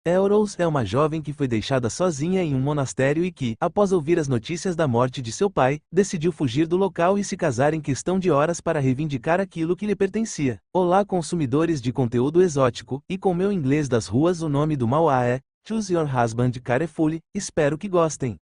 Elrose é uma jovem que foi deixada sozinha em um monastério e que, após ouvir as notícias da morte de seu pai, decidiu fugir do local e se casar em questão de horas para reivindicar aquilo que lhe pertencia. Olá, consumidores de conteúdo exótico, e com meu inglês das ruas, o nome do Mauá é Choose Your Husband Carefully. Espero que gostem.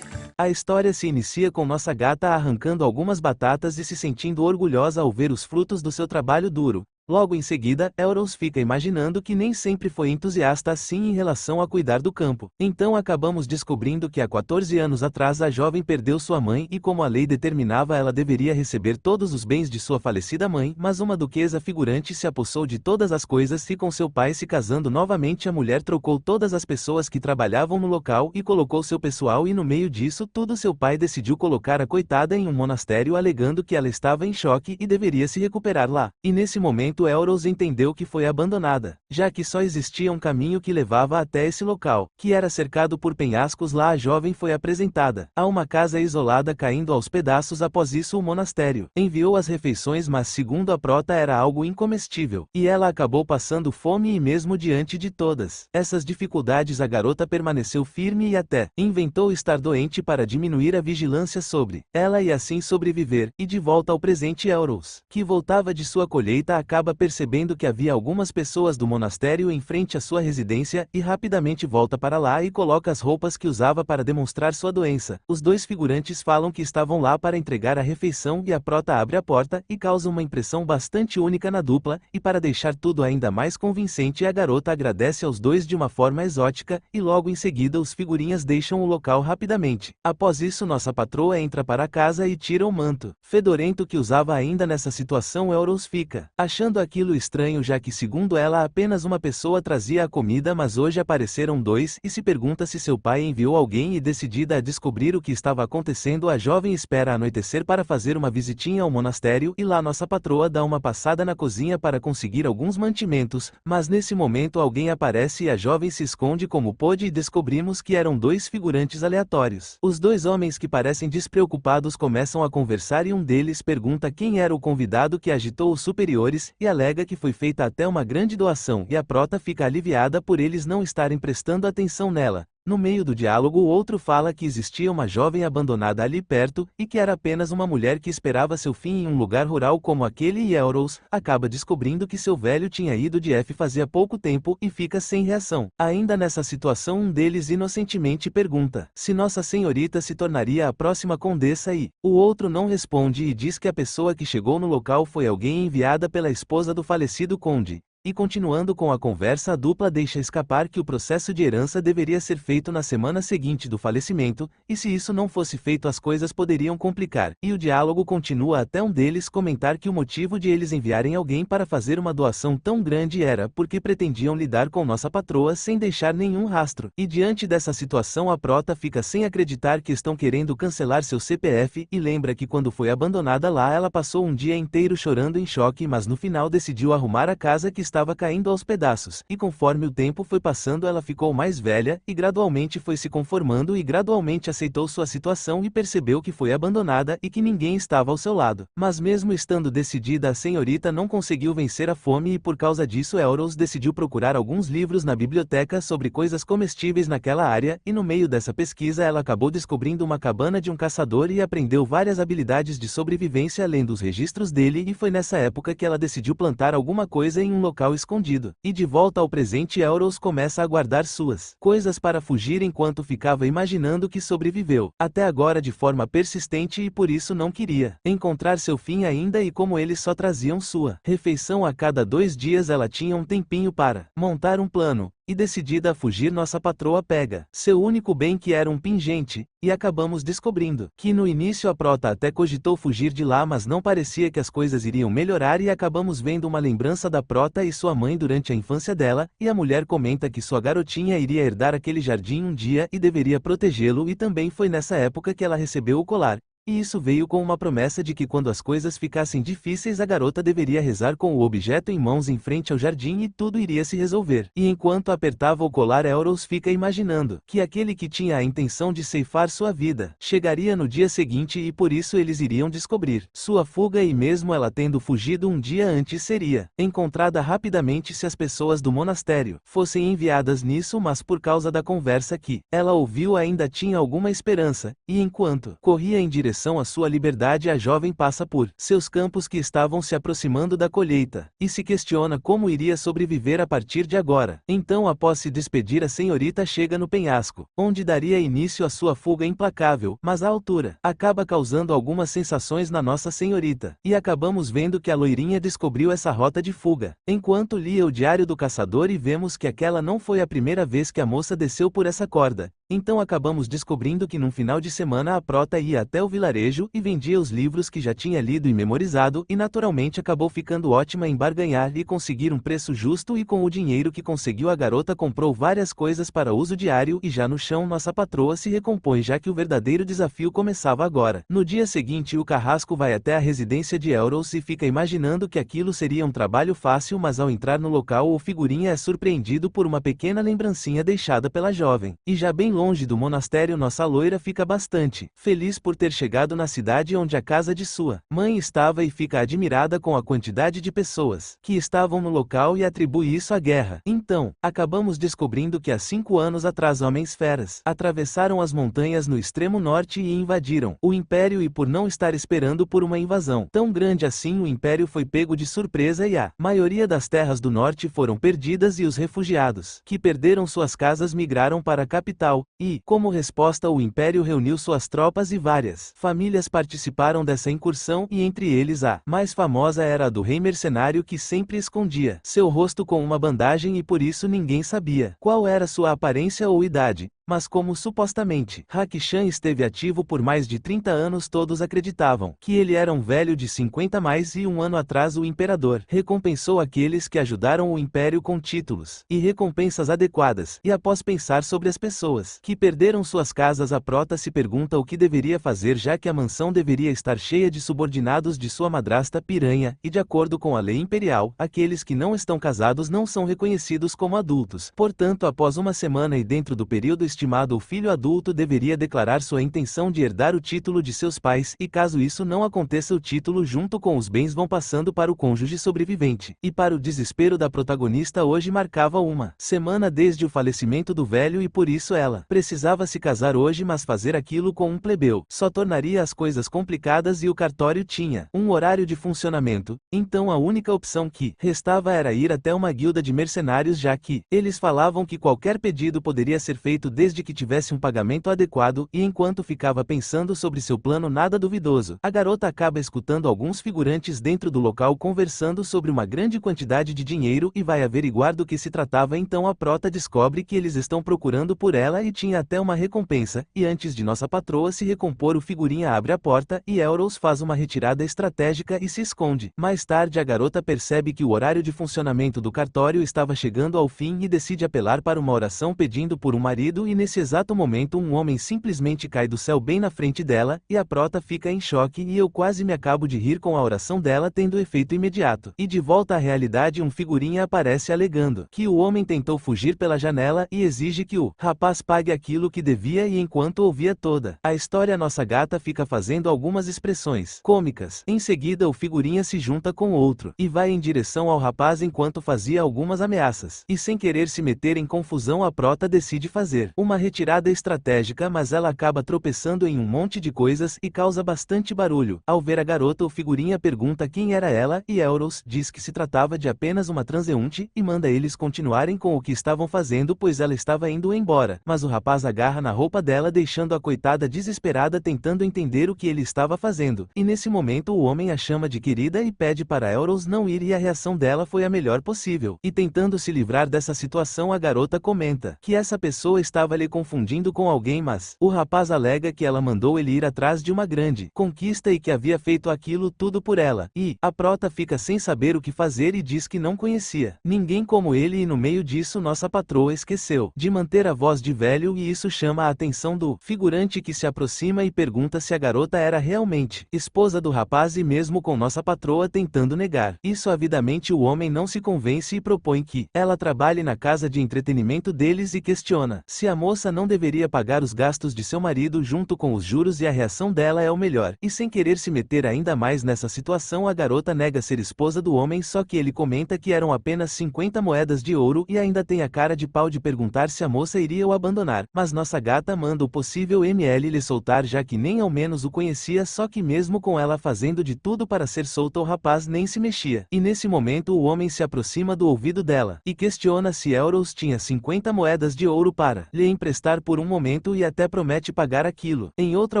A história se inicia com nossa gata arrancando algumas batatas e se sentindo orgulhosa ao ver os frutos do seu trabalho duro. Logo em seguida, Elrose fica imaginando que nem sempre foi entusiasta assim em relação a cuidar do campo. Então acabamos descobrindo que há 14 anos atrás a jovem perdeu sua mãe e, como a lei determinava, ela deveria receber todos os bens de sua falecida mãe, mas uma duquesa figurante se apossou de todas as coisas e, com seu pai se casando novamente, a mulher trocou todas as pessoas que trabalhavam no local e colocou seu pessoal, e no meio disso tudo seu pai decidiu colocar a coitada em um monastério, alegando que ela estava em choque e deveria se recuperar lá. E nesse momento Elrose entendeu que foi abandonada, já que só existia um caminho que levava até esse local, que era cercado por penhascos. Lá a jovem foi apresentada a uma casa isolada caindo aos pedaços. Após isso o monastério enviou as refeições, mas segundo a prota era algo incomestível, e ela acabou passando fome. E mesmo diante de todas essas dificuldades a garota permaneceu firme e até inventou estar doente para diminuir a vigilância sobre ela e assim sobreviver. E de volta ao presente, Elrose, que voltava de sua colheita, acaba percebendo que havia algumas pessoas do monastério em frente à sua residência e rapidamente volta para lá e coloca as roupas que usava para demonstrar sua doença. Os dois figurantes falam que estavam lá para entregar a refeição e a prota abre a porta e causa uma impressão bastante única na dupla, e para deixar tudo ainda mais convincente a garota agradece aos dois de uma forma exótica e logo em seguida os figurinhas deixam o local rapidamente. Após isso nossa patroa entra para casa e tira o manto fedorento que usava. Ainda nessa situação Elrose fica achando aquilo estranho, já que segundo ela apenas uma pessoa trazia a comida, mas hoje apareceram dois, e se pergunta se seu pai enviou alguém. E decidida a descobrir o que estava acontecendo, a jovem espera anoitecer para fazer uma visitinha ao monastério, e lá nossa patroa dá uma passada na cozinha para conseguir alguns mantimentos, mas nesse momento alguém aparece e a jovem se esconde como pôde e descobrimos que eram dois figurantes aleatórios. Os dois homens, que parecem despreocupados, começam a conversar e um deles pergunta quem era o convidado que agitou os superiores e alega que foi feita até uma grande doação, e a prota fica aliviada por eles não estarem prestando atenção nela. No meio do diálogo o outro fala que existia uma jovem abandonada ali perto, e que era apenas uma mulher que esperava seu fim em um lugar rural como aquele, e Elrose acaba descobrindo que seu velho tinha ido de F fazia pouco tempo e fica sem reação. Ainda nessa situação um deles inocentemente pergunta se Nossa Senhorita se tornaria a próxima condessa, e o outro não responde e diz que a pessoa que chegou no local foi alguém enviada pela esposa do falecido conde. E continuando com a conversa, a dupla deixa escapar que o processo de herança deveria ser feito na semana seguinte do falecimento, e se isso não fosse feito as coisas poderiam complicar. E o diálogo continua até um deles comentar que o motivo de eles enviarem alguém para fazer uma doação tão grande era porque pretendiam lidar com nossa patroa sem deixar nenhum rastro. E diante dessa situação a prota fica sem acreditar que estão querendo cancelar seu CPF, e lembra que quando foi abandonada lá ela passou um dia inteiro chorando em choque, mas no final decidiu arrumar a casa que estava caindo aos pedaços, e conforme o tempo foi passando ela ficou mais velha, e gradualmente foi se conformando e gradualmente aceitou sua situação e percebeu que foi abandonada e que ninguém estava ao seu lado. Mas mesmo estando decidida, a senhorita não conseguiu vencer a fome, e por causa disso Elrose decidiu procurar alguns livros na biblioteca sobre coisas comestíveis naquela área, e no meio dessa pesquisa ela acabou descobrindo uma cabana de um caçador e aprendeu várias habilidades de sobrevivência lendo os registros dele, e foi nessa época que ela decidiu plantar alguma coisa em um local escondido. E de volta ao presente Elrose começa a guardar suas coisas para fugir, enquanto ficava imaginando que sobreviveu até agora de forma persistente e por isso não queria encontrar seu fim ainda, e como eles só traziam sua refeição a cada 2 dias ela tinha um tempinho para montar um plano. E decidida a fugir, nossa patroa pega seu único bem, que era um pingente, e acabamos descobrindo que no início a prota até cogitou fugir de lá, mas não parecia que as coisas iriam melhorar, e acabamos vendo uma lembrança da prota e sua mãe durante a infância dela, e a mulher comenta que sua garotinha iria herdar aquele jardim um dia e deveria protegê-lo, e também foi nessa época que ela recebeu o colar. E isso veio com uma promessa de que quando as coisas ficassem difíceis a garota deveria rezar com o objeto em mãos em frente ao jardim e tudo iria se resolver. E enquanto apertava o colar, Elros fica imaginando que aquele que tinha a intenção de ceifar sua vida chegaria no dia seguinte e por isso eles iriam descobrir sua fuga, e mesmo ela tendo fugido um dia antes seria encontrada rapidamente se as pessoas do monastério fossem enviadas nisso, mas por causa da conversa que ela ouviu ainda tinha alguma esperança, e enquanto corria em direção à sua liberdade a jovem passa por seus campos que estavam se aproximando da colheita, e se questiona como iria sobreviver a partir de agora. Então, após se despedir, a senhorita chega no penhasco, onde daria início à sua fuga implacável, mas a altura acaba causando algumas sensações na Nossa Senhorita, e acabamos vendo que a loirinha descobriu essa rota de fuga, enquanto lia o diário do caçador, e vemos que aquela não foi a primeira vez que a moça desceu por essa corda. Então acabamos descobrindo que num final de semana a prota ia até o vilarejo e vendia os livros que já tinha lido e memorizado, e naturalmente acabou ficando ótima em barganhar e conseguir um preço justo, e com o dinheiro que conseguiu a garota comprou várias coisas para uso diário, e já no chão nossa patroa se recompõe já que o verdadeiro desafio começava agora. No dia seguinte o carrasco vai até a residência de Elros e fica imaginando que aquilo seria um trabalho fácil, mas ao entrar no local o figurinha é surpreendido por uma pequena lembrancinha deixada pela jovem, e já bem longe do monastério nossa loira fica bastante feliz por ter chegado na cidade onde a casa de sua mãe estava e fica admirada com a quantidade de pessoas que estavam no local e atribui isso à guerra. Então, acabamos descobrindo que há 5 anos atrás homens feras atravessaram as montanhas no extremo norte e invadiram o Império, e por não estar esperando por uma invasão tão grande assim o Império foi pego de surpresa e a maioria das terras do norte foram perdidas, e os refugiados que perderam suas casas migraram para a capital. E, como resposta, o Império reuniu suas tropas e várias famílias participaram dessa incursão, e entre eles a mais famosa era a do rei mercenário que sempre escondia seu rosto com uma bandagem e por isso ninguém sabia qual era sua aparência ou idade. Mas como supostamente Hakshan esteve ativo por mais de 30 anos, todos acreditavam que ele era um velho de 50 mais, e um ano atrás o imperador recompensou aqueles que ajudaram o império com títulos e recompensas adequadas, e após pensar sobre as pessoas que perderam suas casas a prota se pergunta o que deveria fazer, já que a mansão deveria estar cheia de subordinados de sua madrasta piranha, e de acordo com a lei imperial, aqueles que não estão casados não são reconhecidos como adultos. Portanto, após uma semana e dentro do período estimado, o filho adulto deveria declarar sua intenção de herdar o título de seus pais, e caso isso não aconteça, o título junto com os bens vão passando para o cônjuge sobrevivente. E para o desespero da protagonista, hoje marcava uma semana desde o falecimento do velho, e por isso ela precisava se casar hoje, mas fazer aquilo com um plebeu só tornaria as coisas complicadas, e o cartório tinha um horário de funcionamento, então a única opção que restava era ir até uma guilda de mercenários, já que eles falavam que qualquer pedido poderia ser feito desde que tivesse um pagamento adequado. E enquanto ficava pensando sobre seu plano nada duvidoso, a garota acaba escutando alguns figurantes dentro do local conversando sobre uma grande quantidade de dinheiro e vai averiguar do que se tratava. Então a prota descobre que eles estão procurando por ela e tinha até uma recompensa, e antes de nossa patroa se recompor o figurinha abre a porta e Elros faz uma retirada estratégica e se esconde. Mais tarde a garota percebe que o horário de funcionamento do cartório estava chegando ao fim e decide apelar para uma oração pedindo por um marido, e nesse exato momento um homem simplesmente cai do céu bem na frente dela, e a prota fica em choque, e eu quase me acabo de rir com a oração dela tendo efeito imediato. E de volta à realidade um figurinha aparece alegando que o homem tentou fugir pela janela e exige que o rapaz pague aquilo que devia, e enquanto ouvia toda a história nossa gata fica fazendo algumas expressões cômicas. Em seguida o figurinha se junta com outro e vai em direção ao rapaz enquanto fazia algumas ameaças, e sem querer se meter em confusão a prota decide fazer uma retirada estratégica, mas ela acaba tropeçando em um monte de coisas e causa bastante barulho. Ao ver a garota o figurinha pergunta quem era ela, e Elros diz que se tratava de apenas uma transeunte, e manda eles continuarem com o que estavam fazendo pois ela estava indo embora, mas o rapaz agarra na roupa dela deixando a coitada desesperada tentando entender o que ele estava fazendo, e nesse momento o homem a chama de querida e pede para Elros não ir, e a reação dela foi a melhor possível, e tentando se livrar dessa situação a garota comenta que essa pessoa estava estava lhe confundindo com alguém, mas o rapaz alega que ela mandou ele ir atrás de uma grande conquista e que havia feito aquilo tudo por ela. E a prota fica sem saber o que fazer e diz que não conhecia ninguém como ele, e no meio disso nossa patroa esqueceu de manter a voz de velho, e isso chama a atenção do figurante, que se aproxima e pergunta se a garota era realmente esposa do rapaz, e mesmo com nossa patroa tentando negar isso avidamente, o homem não se convence e propõe que ela trabalhe na casa de entretenimento deles e questiona se a moça não deveria pagar os gastos de seu marido junto com os juros, e a reação dela é o melhor. E sem querer se meter ainda mais nessa situação, a garota nega ser esposa do homem, só que ele comenta que eram apenas 50 moedas de ouro e ainda tem a cara de pau de perguntar se a moça iria o abandonar. Mas nossa gata manda o possível ML lhe soltar, já que nem ao menos o conhecia, só que mesmo com ela fazendo de tudo para ser solta, o rapaz nem se mexia. E nesse momento o homem se aproxima do ouvido dela e questiona se Euros tinha 50 moedas de ouro para lhe emprestar por um momento, e até promete pagar aquilo em outra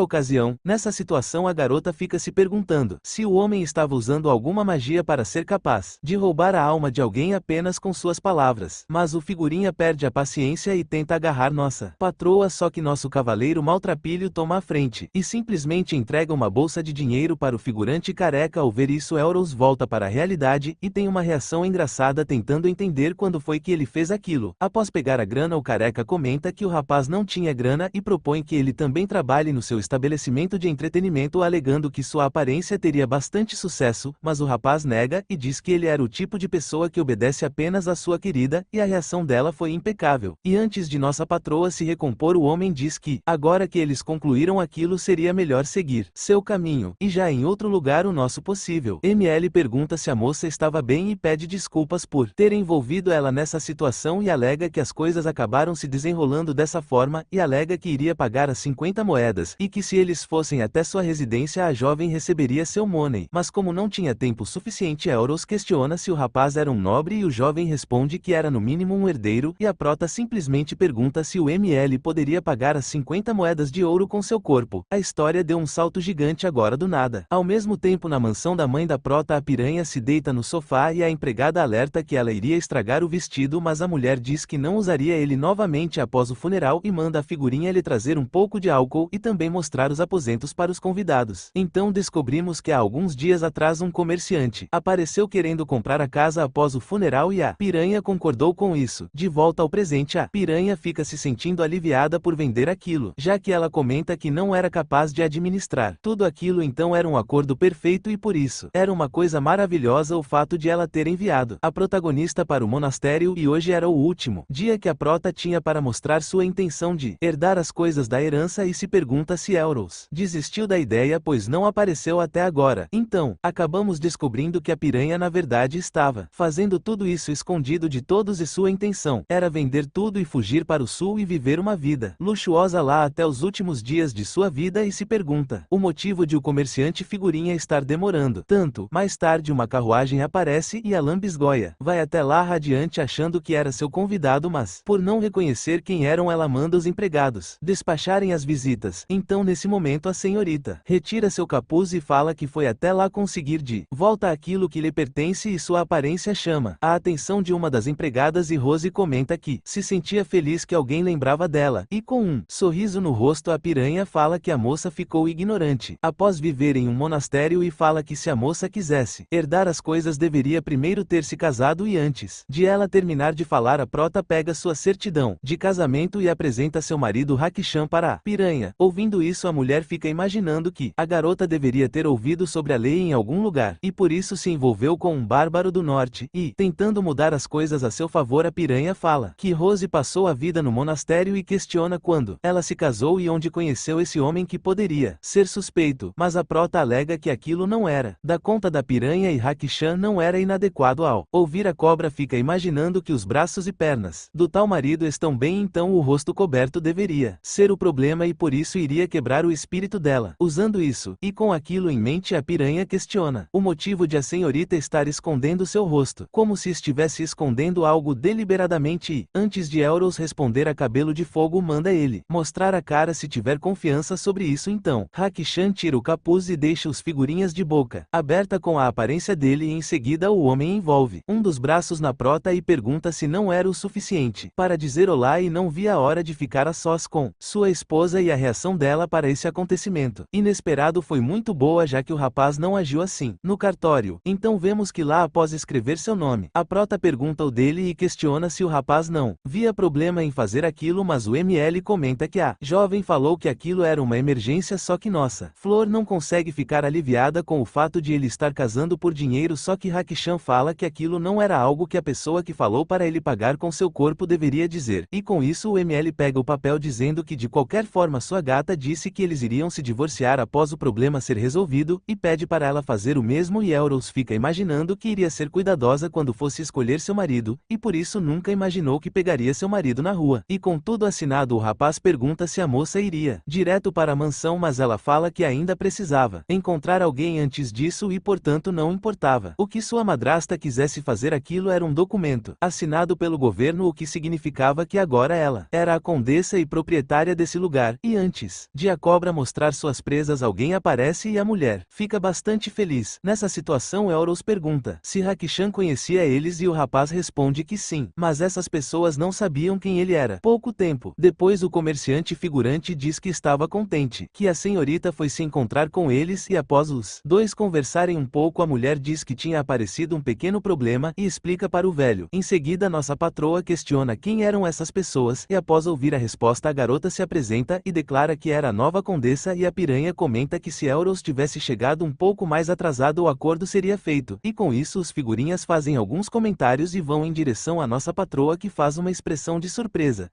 ocasião. Nessa situação a garota fica se perguntando se o homem estava usando alguma magia para ser capaz de roubar a alma de alguém apenas com suas palavras. Mas o figurinha perde a paciência e tenta agarrar nossa patroa, só que nosso cavaleiro maltrapilho toma a frente e simplesmente entrega uma bolsa de dinheiro para o figurante careca. Ao ver isso, Euros volta para a realidade e tem uma reação engraçada, tentando entender quando foi que ele fez aquilo. Após pegar a grana, o careca comenta que o rapaz não tinha grana e propõe que ele também trabalhe no seu estabelecimento de entretenimento, alegando que sua aparência teria bastante sucesso, mas o rapaz nega e diz que ele era o tipo de pessoa que obedece apenas à sua querida, e a reação dela foi impecável. E antes de nossa patroa se recompor, o homem diz que, agora que eles concluíram aquilo, seria melhor seguir seu caminho. E já em outro lugar, o nosso possível ML pergunta se a moça estava bem e pede desculpas por ter envolvido ela nessa situação, e alega que as coisas acabaram se desenrolando dessa forma, e alega que iria pagar as 50 moedas, e que se eles fossem até sua residência a jovem receberia seu money. Mas como não tinha tempo suficiente, Euros questiona se o rapaz era um nobre, e o jovem responde que era no mínimo um herdeiro, e a prota simplesmente pergunta se o ML poderia pagar as 50 moedas de ouro com seu corpo. A história deu um salto gigante agora do nada. Ao mesmo tempo, na mansão da mãe da prota, a piranha se deita no sofá e a empregada alerta que ela iria estragar o vestido, mas a mulher diz que não usaria ele novamente após o funeral e manda a figurinha lhe trazer um pouco de álcool e também mostrar os aposentos para os convidados. Então descobrimos que há alguns dias atrás um comerciante apareceu querendo comprar a casa após o funeral e a piranha concordou com isso. De volta ao presente, a piranha fica se sentindo aliviada por vender aquilo, já que ela comenta que não era capaz de administrar tudo aquilo, então era um acordo perfeito, e por isso era uma coisa maravilhosa o fato de ela ter enviado a protagonista para o monastério, e hoje era o último dia que a prota tinha para mostrar sua intenção de herdar as coisas da herança, e se pergunta se Euros desistiu da ideia, pois não apareceu até agora. Então, acabamos descobrindo que a piranha na verdade estava fazendo tudo isso escondido de todos, e sua intenção era vender tudo e fugir para o sul e viver uma vida luxuosa lá até os últimos dias de sua vida, e se pergunta o motivo de o comerciante figurinha estar demorando tanto. Mais tarde uma carruagem aparece e a lambisgoia vai até lá radiante achando que era seu convidado, mas por não reconhecer quem eram, ela manda os empregados despacharem as visitas. Então nesse momento a senhorita retira seu capuz e fala que foi até lá conseguir de volta aquilo que lhe pertence, e sua aparência chama a atenção de uma das empregadas, e Rose comenta que se sentia feliz que alguém lembrava dela, e com um sorriso no rosto a piranha fala que a moça ficou ignorante após viver em um monastério, e fala que se a moça quisesse herdar as coisas deveria primeiro ter se casado, e antes de ela terminar de falar, a prota pega sua certidão de casamento e apresenta seu marido Hakishan para a piranha. Ouvindo isso, a mulher fica imaginando que a garota deveria ter ouvido sobre a lei em algum lugar, e por isso se envolveu com um bárbaro do norte, e tentando mudar as coisas a seu favor, a piranha fala que Rose passou a vida no monastério e questiona quando ela se casou e onde conheceu esse homem que poderia ser suspeito, mas a prota alega que aquilo não era da conta da piranha, e Hakishan não era inadequado. Ao ouvir, a cobra fica imaginando que os braços e pernas do tal marido estão bem, então o rosto coberto deveria ser o problema, e por isso iria quebrar o espírito dela. Usando isso e com aquilo em mente, a piranha questiona o motivo de a senhorita estar escondendo seu rosto, como se estivesse escondendo algo deliberadamente, e antes de Euros responder, a Cabelo de Fogo manda ele mostrar a cara se tiver confiança sobre isso. Então Hakishan tira o capuz e deixa os figurinhas de boca aberta com a aparência dele, e em seguida o homem envolve um dos braços na prota e pergunta se não era o suficiente para dizer olá e não vir via a hora de ficar a sós com sua esposa e a reação dela para esse acontecimento inesperado foi muito boa, já que o rapaz não agiu assim no cartório. Então vemos que lá, após escrever seu nome, a prota pergunta o dele e questiona se o rapaz não via problema em fazer aquilo, mas o ML comenta que a jovem falou que aquilo era uma emergência, só que nossa Flor não consegue ficar aliviada com o fato de ele estar casando por dinheiro, só que Hakushan fala que aquilo não era algo que a pessoa que falou para ele pagar com seu corpo deveria dizer, e com isso o ML pega o papel dizendo que de qualquer forma sua gata disse que eles iriam se divorciar após o problema ser resolvido, e pede para ela fazer o mesmo, e Euros fica imaginando que iria ser cuidadosa quando fosse escolher seu marido, e por isso nunca imaginou que pegaria seu marido na rua. E com tudo assinado, o rapaz pergunta se a moça iria direto para a mansão, mas ela fala que ainda precisava encontrar alguém antes disso e portanto não importava o que sua madrasta quisesse fazer, aquilo era um documento assinado pelo governo, o que significava que agora ela era a condessa e proprietária desse lugar. E antes de a cobra mostrar suas presas, alguém aparece e a mulher fica bastante feliz. Nessa situação, Euros pergunta se Hakushan conhecia eles e o rapaz responde que sim, mas essas pessoas não sabiam quem ele era. Pouco tempo depois, o comerciante figurante diz que estava contente que a senhorita foi se encontrar com eles, e após os dois conversarem um pouco, a mulher diz que tinha aparecido um pequeno problema e explica para o velho. Em seguida, nossa patroa questiona quem eram essas pessoas, e após ouvir a resposta, a garota se apresenta e declara que era a nova condessa, e a piranha comenta que se Euros tivesse chegado um pouco mais atrasado, o acordo seria feito. E com isso, os figurinhas fazem alguns comentários e vão em direção à nossa patroa, que faz uma expressão de surpresa.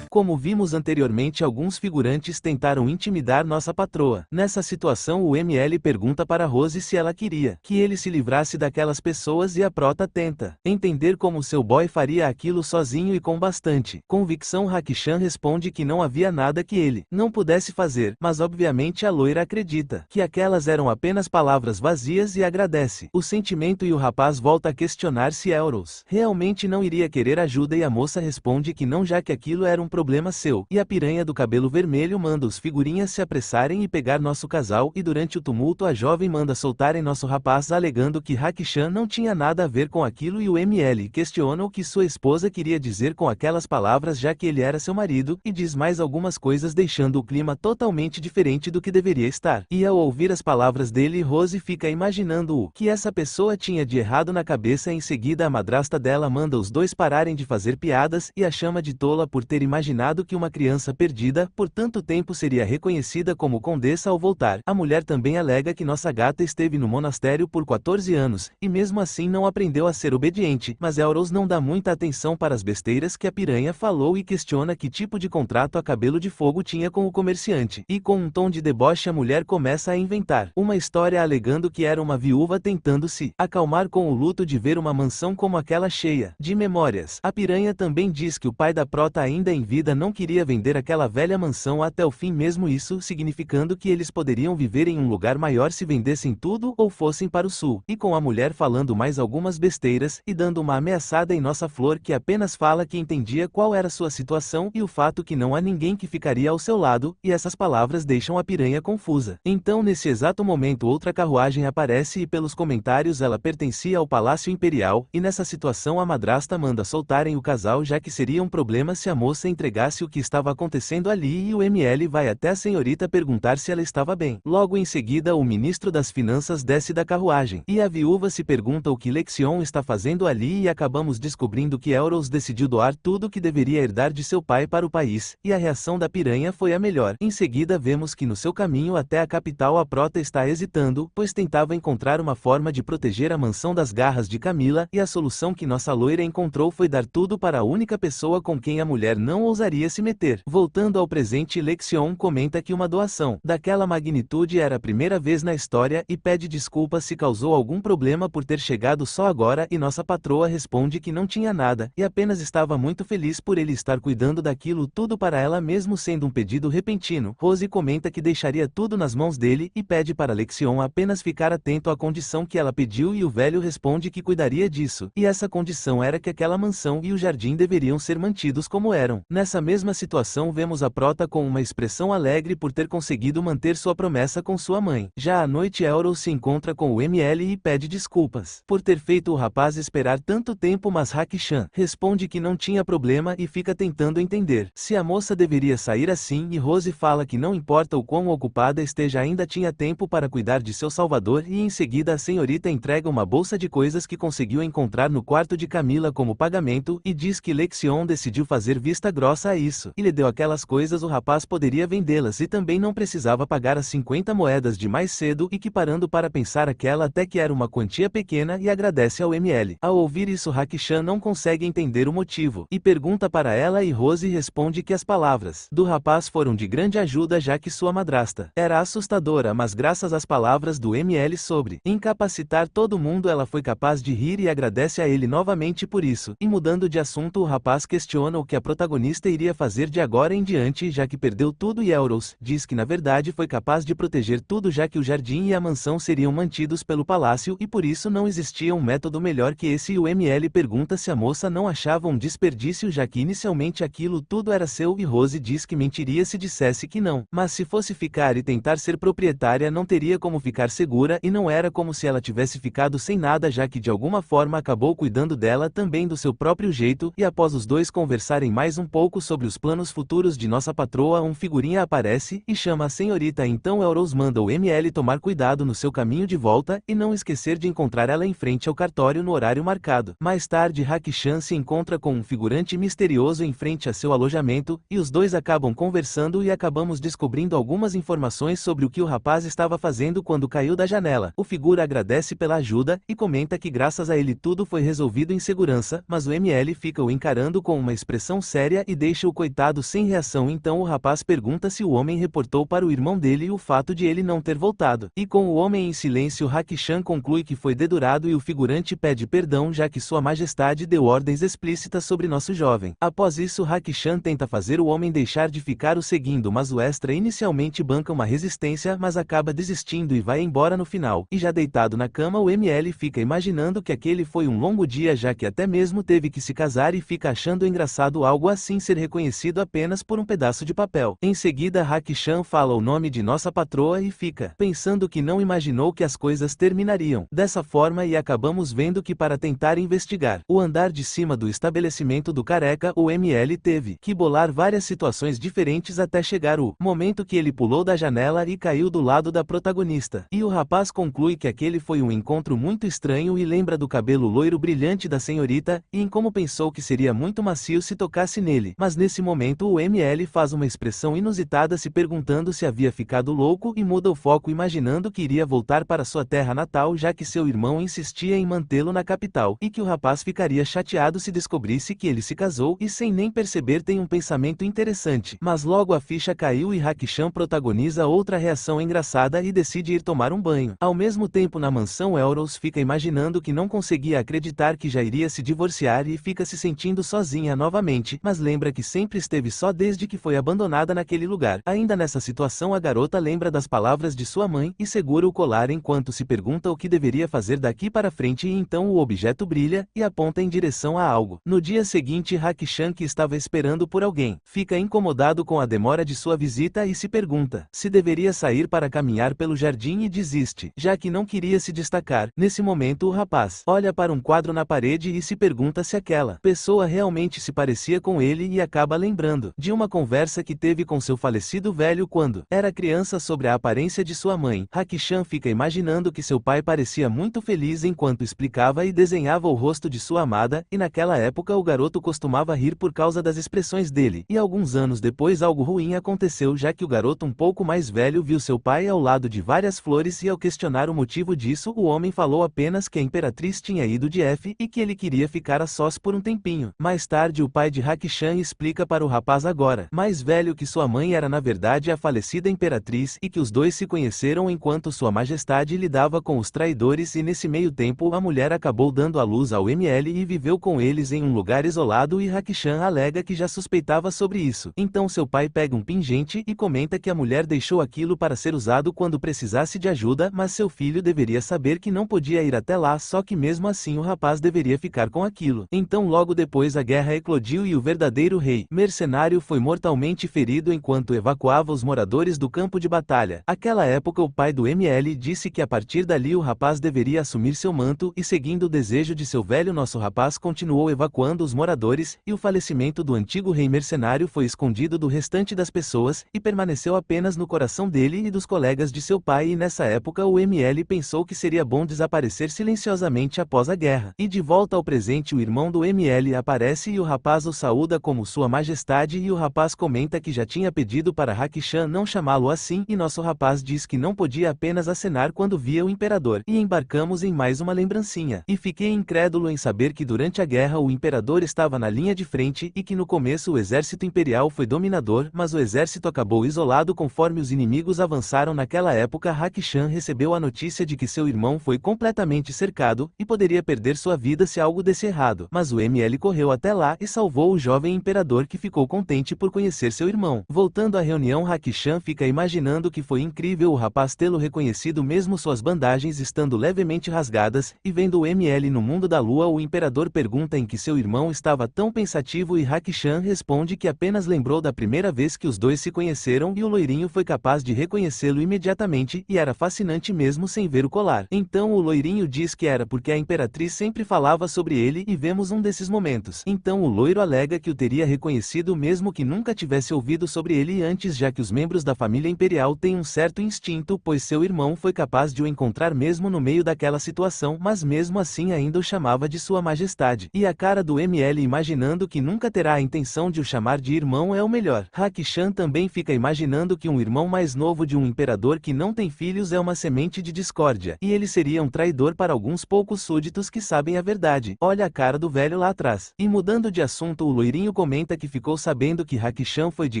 Como vimos anteriormente, alguns figurantes tentaram intimidar nossa patroa. Nessa situação, o ML pergunta para Rose se ela queria que ele se livrasse daquelas pessoas, e a prota tenta entender como seu boy faria aquilo sozinho e com bastante convicção. Hakushan responde que não havia nada que ele não pudesse fazer, mas obviamente a loira acredita que aquelas eram apenas palavras vazias e agradece o sentimento, e o rapaz volta a questionar se Euros realmente não iria querer ajuda, e a moça responde que não, já que aquilo era um problema seu. E a piranha do cabelo vermelho manda os figurinhas se apressarem e pegar nosso casal, e durante o tumulto a jovem manda soltarem nosso rapaz, alegando que Hakushan não tinha nada a ver com aquilo, e o ML questiona o que sua esposa queria dizer com aquelas palavras, já que ele era seu marido, e diz mais algumas coisas, deixando o clima totalmente diferente do que deveria estar. E ao ouvir as palavras dele, Rose fica imaginando o que essa pessoa tinha de errado na cabeça. Em seguida, a madrasta dela manda os dois pararem de fazer piadas, e a chama de tola por ter imaginado que uma criança perdida por tanto tempo seria reconhecida como condessa ao voltar. A mulher também alega que nossa gata esteve no monastério por 14 anos, e mesmo assim não aprendeu a ser obediente, mas Euros não dá muita atenção para as besteiras que a piranha falou e questiona que tipo de contrato a Cabelo de Fogo tinha com o comerciante. E com um tom de deboche, a mulher começa a inventar uma história, alegando que era uma viúva tentando se acalmar com o luto de ver uma mansão como aquela cheia de memórias. A piranha também diz que o pai da prota, ainda em vida, não queria vender aquela velha mansão até o fim, mesmo isso significando que eles poderiam viver em um lugar maior se vendessem tudo ou fossem para o sul. E com a mulher falando mais algumas besteiras e dando uma ameaçada em nossa Flor, que apenas fala que entendia qual era sua situação e o fato que não há ninguém que ficaria ao seu lado, e essas palavras deixam a piranha confusa. Então, nesse exato momento, outra carruagem aparece e pelos comentários ela pertencia ao Palácio Imperial, e nessa situação a madrasta manda soltarem o casal, já que seria um problema se a moça entregasse o que estava acontecendo ali, e o ML vai até a senhorita perguntar se ela estava bem. Logo em seguida, o ministro das finanças desce da carruagem, e a viúva se pergunta o que Lexion está fazendo ali, e acabamos descobrindo que Euros decidiu doar tudo que deveria herdar de seu pai para o país, e a reação da piranha foi a melhor. Em seguida, vemos que no seu caminho até a capital a prota está hesitando, pois tentava encontrar uma forma de proteger a mansão das garras de Camila, e a solução que nossa loira encontrou foi dar tudo para a única pessoa com quem a mulher não ousaria se meter. Voltando ao presente, Lexion comenta que uma doação daquela magnitude era a primeira vez na história, e pede desculpas se causou algum problema por ter chegado só agora, e nossa patroa responde que não tinha nada, e apenas estava muito feliz por ele estar cuidando daquilo tudo para ela, mesmo sendo um pedido repentino. Rose comenta que deixaria tudo nas mãos dele, e pede para Lexion apenas ficar atento à condição que ela pediu, e o velho responde que cuidaria disso, e essa condição era que aquela mansão e o jardim deveriam ser mantidos como eram. Nessa Nessa mesma situação vemos a prota com uma expressão alegre por ter conseguido manter sua promessa com sua mãe. Já à noite Elros se encontra com o ML e pede desculpas por ter feito o rapaz esperar tanto tempo, mas Haki-chan responde que não tinha problema e fica tentando entender se a moça deveria sair assim, e Rose fala que não importa o quão ocupada esteja, ainda tinha tempo para cuidar de seu salvador, e em seguida a senhorita entrega uma bolsa de coisas que conseguiu encontrar no quarto de Camila como pagamento e diz que Lexion decidiu fazer vista grossa a isso e lhe deu aquelas coisas. O rapaz poderia vendê-las e também não precisava pagar as 50 moedas de mais cedo, e que parando para pensar aquela até que era uma quantia pequena, e agradece ao ML. Ao ouvir isso Haki-chan não consegue entender o motivo e pergunta para ela, e Rose responde que as palavras do rapaz foram de grande ajuda, já que sua madrasta era assustadora, mas graças às palavras do ML sobre incapacitar todo mundo ela foi capaz de rir, e agradece a ele novamente por isso. E mudando de assunto, o rapaz questiona o que a protagonista iria fazer de agora em diante, já que perdeu tudo, e Elros diz que na verdade foi capaz de proteger tudo, já que o jardim e a mansão seriam mantidos pelo palácio e por isso não existia um método melhor que esse. E o ML pergunta se a moça não achava um desperdício, já que inicialmente aquilo tudo era seu, e Rose diz que mentiria se dissesse que não, mas se fosse ficar e tentar ser proprietária não teria como ficar segura, e não era como se ela tivesse ficado sem nada, já que de alguma forma acabou cuidando dela também do seu próprio jeito. E após os dois conversarem mais um pouco sobre os planos futuros de nossa patroa, um figurinha aparece e chama a senhorita. Então Elros manda o ML tomar cuidado no seu caminho de volta e não esquecer de encontrar ela em frente ao cartório no horário marcado. Mais tarde Haki-chan se encontra com um figurante misterioso em frente a seu alojamento, e os dois acabam conversando e acabamos descobrindo algumas informações sobre o que o rapaz estava fazendo quando caiu da janela. O figura agradece pela ajuda e comenta que graças a ele tudo foi resolvido em segurança, mas o ML fica o encarando com uma expressão séria e deixa o coitado sem reação. Então o rapaz pergunta se o homem reportou para o irmão dele o fato de ele não ter voltado. E com o homem em silêncio, Haki-chan conclui que foi dedurado, e o figurante pede perdão, já que sua majestade deu ordens explícitas sobre nosso jovem. Após isso Haki-chan tenta fazer o homem deixar de ficar o seguindo, mas o extra inicialmente banca uma resistência, mas acaba desistindo e vai embora no final. E já deitado na cama o ML fica imaginando que aquele foi um longo dia, já que até mesmo teve que se casar, e fica achando engraçado algo assim ser reconhecido apenas por um pedaço de papel. Em seguida Haki-chan fala o nome de nossa patroa e fica pensando que não imaginou que as coisas terminariam dessa forma, e acabamos vendo que para tentar investigar o andar de cima do estabelecimento do careca, o ML teve que bolar várias situações diferentes até chegar o momento que ele pulou da janela e caiu do lado da protagonista. E o rapaz conclui que aquele foi um encontro muito estranho e lembra do cabelo loiro brilhante da senhorita, e em como pensou que seria muito macio se tocasse nele. Mas nesse momento o ML faz uma expressão inusitada, se perguntando se havia ficado louco, e muda o foco imaginando que iria voltar para sua terra natal, já que seu irmão insistia em mantê-lo na capital, e que o rapaz ficaria chateado se descobrisse que ele se casou, e sem nem perceber tem um pensamento interessante. Mas logo a ficha caiu e Haki-chan protagoniza outra reação engraçada e decide ir tomar um banho. Ao mesmo tempo na mansão Elros fica imaginando que não conseguia acreditar que já iria se divorciar e fica se sentindo sozinha novamente, mas lembra que sempre esteve só desde que foi abandonada naquele lugar. Ainda nessa situação a garota lembra das palavras de sua mãe e segura o colar enquanto se pergunta o que deveria fazer daqui para frente, e então o objeto brilha e aponta em direção a algo. No dia seguinte Haki-chan, que estava esperando por alguém, fica incomodado com a demora de sua visita e se pergunta se deveria sair para caminhar pelo jardim e desiste, já que não queria se destacar. Nesse momento o rapaz olha para um quadro na parede e se pergunta se aquela pessoa realmente se parecia com ele, e acaba lembrando de uma conversa que teve com seu falecido velho quando era criança sobre a aparência de sua mãe. Haki-chan fica imaginando que seu pai parecia muito feliz enquanto explicava e desenhava o rosto de sua amada, e naquela época o garoto costumava rir por causa das expressões dele. E alguns anos depois algo ruim aconteceu, já que o garoto um pouco mais velho viu seu pai ao lado de várias flores, e ao questionar o motivo disso o homem falou apenas que a imperatriz tinha ido de F e que ele queria ficar a sós por um tempinho. Mais tarde o pai de Haki-chan explica para o rapaz, agora mais velho, que sua mãe era na verdade a falecida imperatriz e que os dois se conheceram enquanto sua majestade lidava com os traidores, e nesse meio tempo a mulher acabou dando à luz ao ML e viveu com eles em um lugar isolado, e Haki-chan alega que já suspeitava sobre isso. Então seu pai pega um pingente e comenta que a mulher deixou aquilo para ser usado quando precisasse de ajuda, mas seu filho deveria saber que não podia ir até lá, só que mesmo assim o rapaz deveria ficar com aquilo. Então logo depois a guerra eclodiu e o verdadeiro primeiro rei mercenário foi mortalmente ferido enquanto evacuava os moradores do campo de batalha. Aquela época o pai do ML disse que a partir dali o rapaz deveria assumir seu manto e seguindo o desejo de seu velho nosso rapaz continuou evacuando os moradores, e o falecimento do antigo rei mercenário foi escondido do restante das pessoas, e permaneceu apenas no coração dele e dos colegas de seu pai, e nessa época o ML pensou que seria bom desaparecer silenciosamente após a guerra. E de volta ao presente o irmão do ML aparece e o rapaz o saúda como sua majestade, e o rapaz comenta que já tinha pedido para Hakushan não chamá-lo assim, e nosso rapaz diz que não podia apenas acenar quando via o imperador. E embarcamos em mais uma lembrancinha. E fiquei incrédulo em saber que durante a guerra o imperador estava na linha de frente e que no começo o exército imperial foi dominador, mas o exército acabou isolado conforme os inimigos avançaram. Naquela época Hakushan recebeu a notícia de que seu irmão foi completamente cercado e poderia perder sua vida se algo desse errado, mas o ML correu até lá e salvou o jovem imperador, que ficou contente por conhecer seu irmão. Voltando à reunião, Hakushan fica imaginando que foi incrível o rapaz tê-lo reconhecido mesmo suas bandagens estando levemente rasgadas, e vendo o ML no mundo da lua o imperador pergunta em que seu irmão estava tão pensativo e Hakushan responde que apenas lembrou da primeira vez que os dois se conheceram e o loirinho foi capaz de reconhecê-lo imediatamente, e era fascinante mesmo sem ver o colar. Então o loirinho diz que era porque a imperatriz sempre falava sobre ele, e vemos um desses momentos. Então o loiro alega que o teria reconhecido mesmo que nunca tivesse ouvido sobre ele antes, já que os membros da família imperial têm um certo instinto, pois seu irmão foi capaz de o encontrar mesmo no meio daquela situação, mas mesmo assim ainda o chamava de sua majestade. E a cara do ML imaginando que nunca terá a intenção de o chamar de irmão é o melhor. Hakushan também fica imaginando que um irmão mais novo de um imperador que não tem filhos é uma semente de discórdia, e ele seria um traidor para alguns poucos súditos que sabem a verdade. Olha a cara do velho lá atrás. E mudando de assunto, o loirinho comenta que ficou sabendo que Hakushan foi de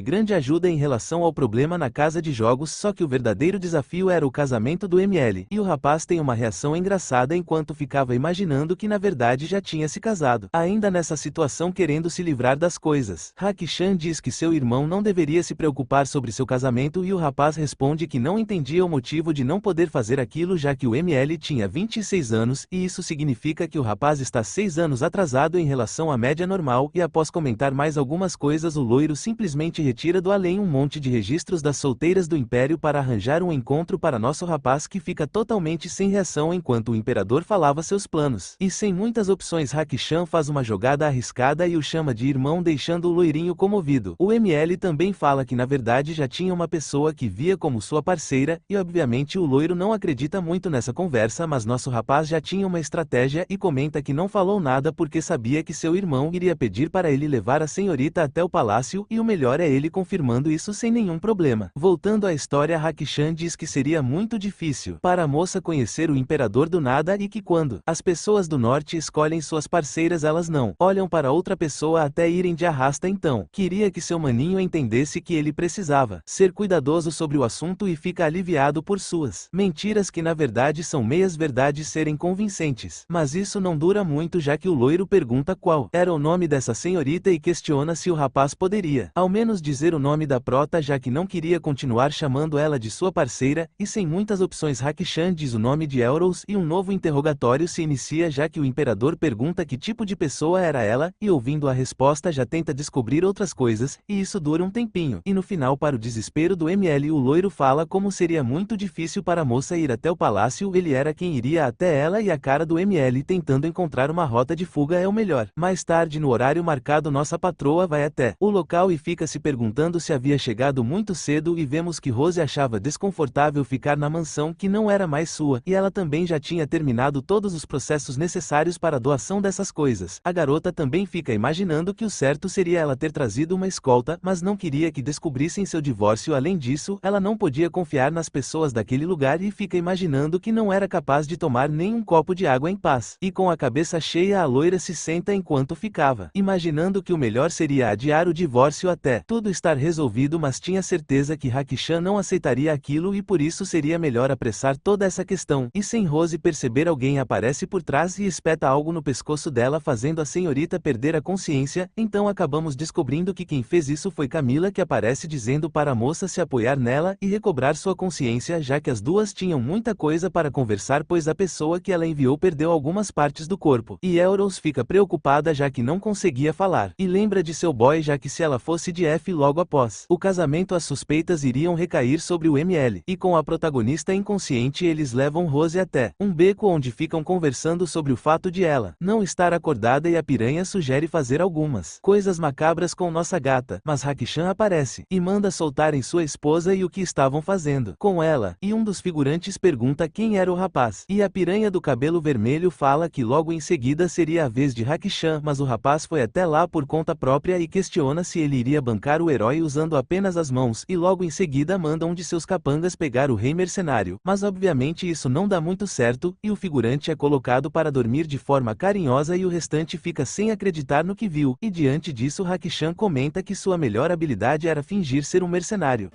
grande ajuda em relação ao problema na casa de jogos, só que o verdadeiro desafio era o casamento do ML. E o rapaz tem uma reação engraçada enquanto ficava imaginando que na verdade já tinha se casado. Ainda nessa situação, querendo se livrar das coisas, Hakushan diz que seu irmão não deveria se preocupar sobre seu casamento, e o rapaz responde que não entendia o motivo de não poder fazer aquilo, já que o ML tinha 26 anos, e isso significa que o rapaz está 6 anos atrasado em relação à média normal. E após comentar mais algumas coisas, o loiro simplesmente retira do além um monte de registros das solteiras do império para arranjar um encontro para nosso rapaz, que fica totalmente sem reação enquanto o imperador falava seus planos. E sem muitas opções, Hakushan faz uma jogada arriscada e o chama de irmão, deixando o loirinho comovido. O ML também fala que na verdade já tinha uma pessoa que via como sua parceira, e obviamente o loiro não acredita muito nessa conversa, mas nosso rapaz já tinha uma estratégia e comenta que não falou nada porque sabia que seu irmão iria pedir para ele levar a senhorita até o palácio, e o melhor é ele confirmando isso sem nenhum problema. Voltando à história, Hakushan diz que seria muito difícil para a moça conhecer o imperador do nada, e que quando as pessoas do norte escolhem suas parceiras elas não olham para outra pessoa até irem de arrasta. Então queria que seu maninho entendesse que ele precisava ser cuidadoso sobre o assunto, e fica aliviado por suas mentiras que na verdade são meias verdades serem convincentes. Mas isso não dura muito, já que o loiro pergunta qual era o nome dessa senhorita e questiona se o rapaz poderia ao menos dizer o nome da prota, já que não queria continuar chamando ela de sua parceira. E sem muitas opções, Hakushan diz o nome de Elros, e um novo interrogatório se inicia, já que o imperador pergunta que tipo de pessoa era ela, e ouvindo a resposta já tenta descobrir outras coisas, e isso dura um tempinho. E no final, para o desespero do ML, o loiro fala como seria muito difícil para a moça ir até o palácio, ele era quem iria até ela, e a cara do ML tentando encontrar uma rota de fuga é o melhor. Mais tarde, no horário marcado, nossa patroa vai até o local e fica se perguntando se havia chegado muito cedo, e vemos que Rose achava desconfortável ficar na mansão que não era mais sua, e ela também já tinha terminado todos os processos necessários para a doação dessas coisas. A garota também fica imaginando que o certo seria ela ter trazido uma escolta, mas não queria que descobrissem seu divórcio. Além disso, ela não podia confiar nas pessoas daquele lugar e fica imaginando que não era capaz de tomar nem um copo de água em paz. E com a cabeça cheia, a loira se senta enquanto ficava imaginando que o melhor seria adiar o divórcio até tudo estar resolvido, mas tinha certeza que Hakushan não aceitaria aquilo, e por isso seria melhor apressar toda essa questão. E sem Rose perceber, alguém aparece por trás e espeta algo no pescoço dela, fazendo a senhorita perder a consciência. Então acabamos descobrindo que quem fez isso foi Camila, que aparece dizendo para a moça se apoiar nela e recobrar sua consciência, já que as duas tinham muita coisa para conversar, pois a pessoa que ela enviou perdeu algumas partes do corpo. E Elros fica preocupada, já que não conseguia falar. E lembra de seu boy, já que se ela fosse de F logo após o casamento as suspeitas iriam recair sobre o ML, e com a protagonista inconsciente eles levam Rose até um beco onde ficam conversando sobre o fato de ela não estar acordada e a piranha sugere fazer algumas coisas macabras com nossa gata, mas Hakushan aparece e manda soltarem sua esposa e o que estavam fazendo com ela, e um dos figurantes pergunta quem era o rapaz, e a piranha do cabelo vermelho fala que logo em seguida seria a vez de Hakushan, mas o rapaz foi até lá por conta própria e questiona se ele iria bancar o herói usando apenas as mãos, e logo em seguida manda um de seus capangas pegar o rei mercenário, mas obviamente isso não dá muito certo, e o figurante é colocado para dormir de forma carinhosa e o restante fica sem acreditar no que viu, e diante disso Hakushan comenta que sua melhor habilidade era fingir ser um mercenário.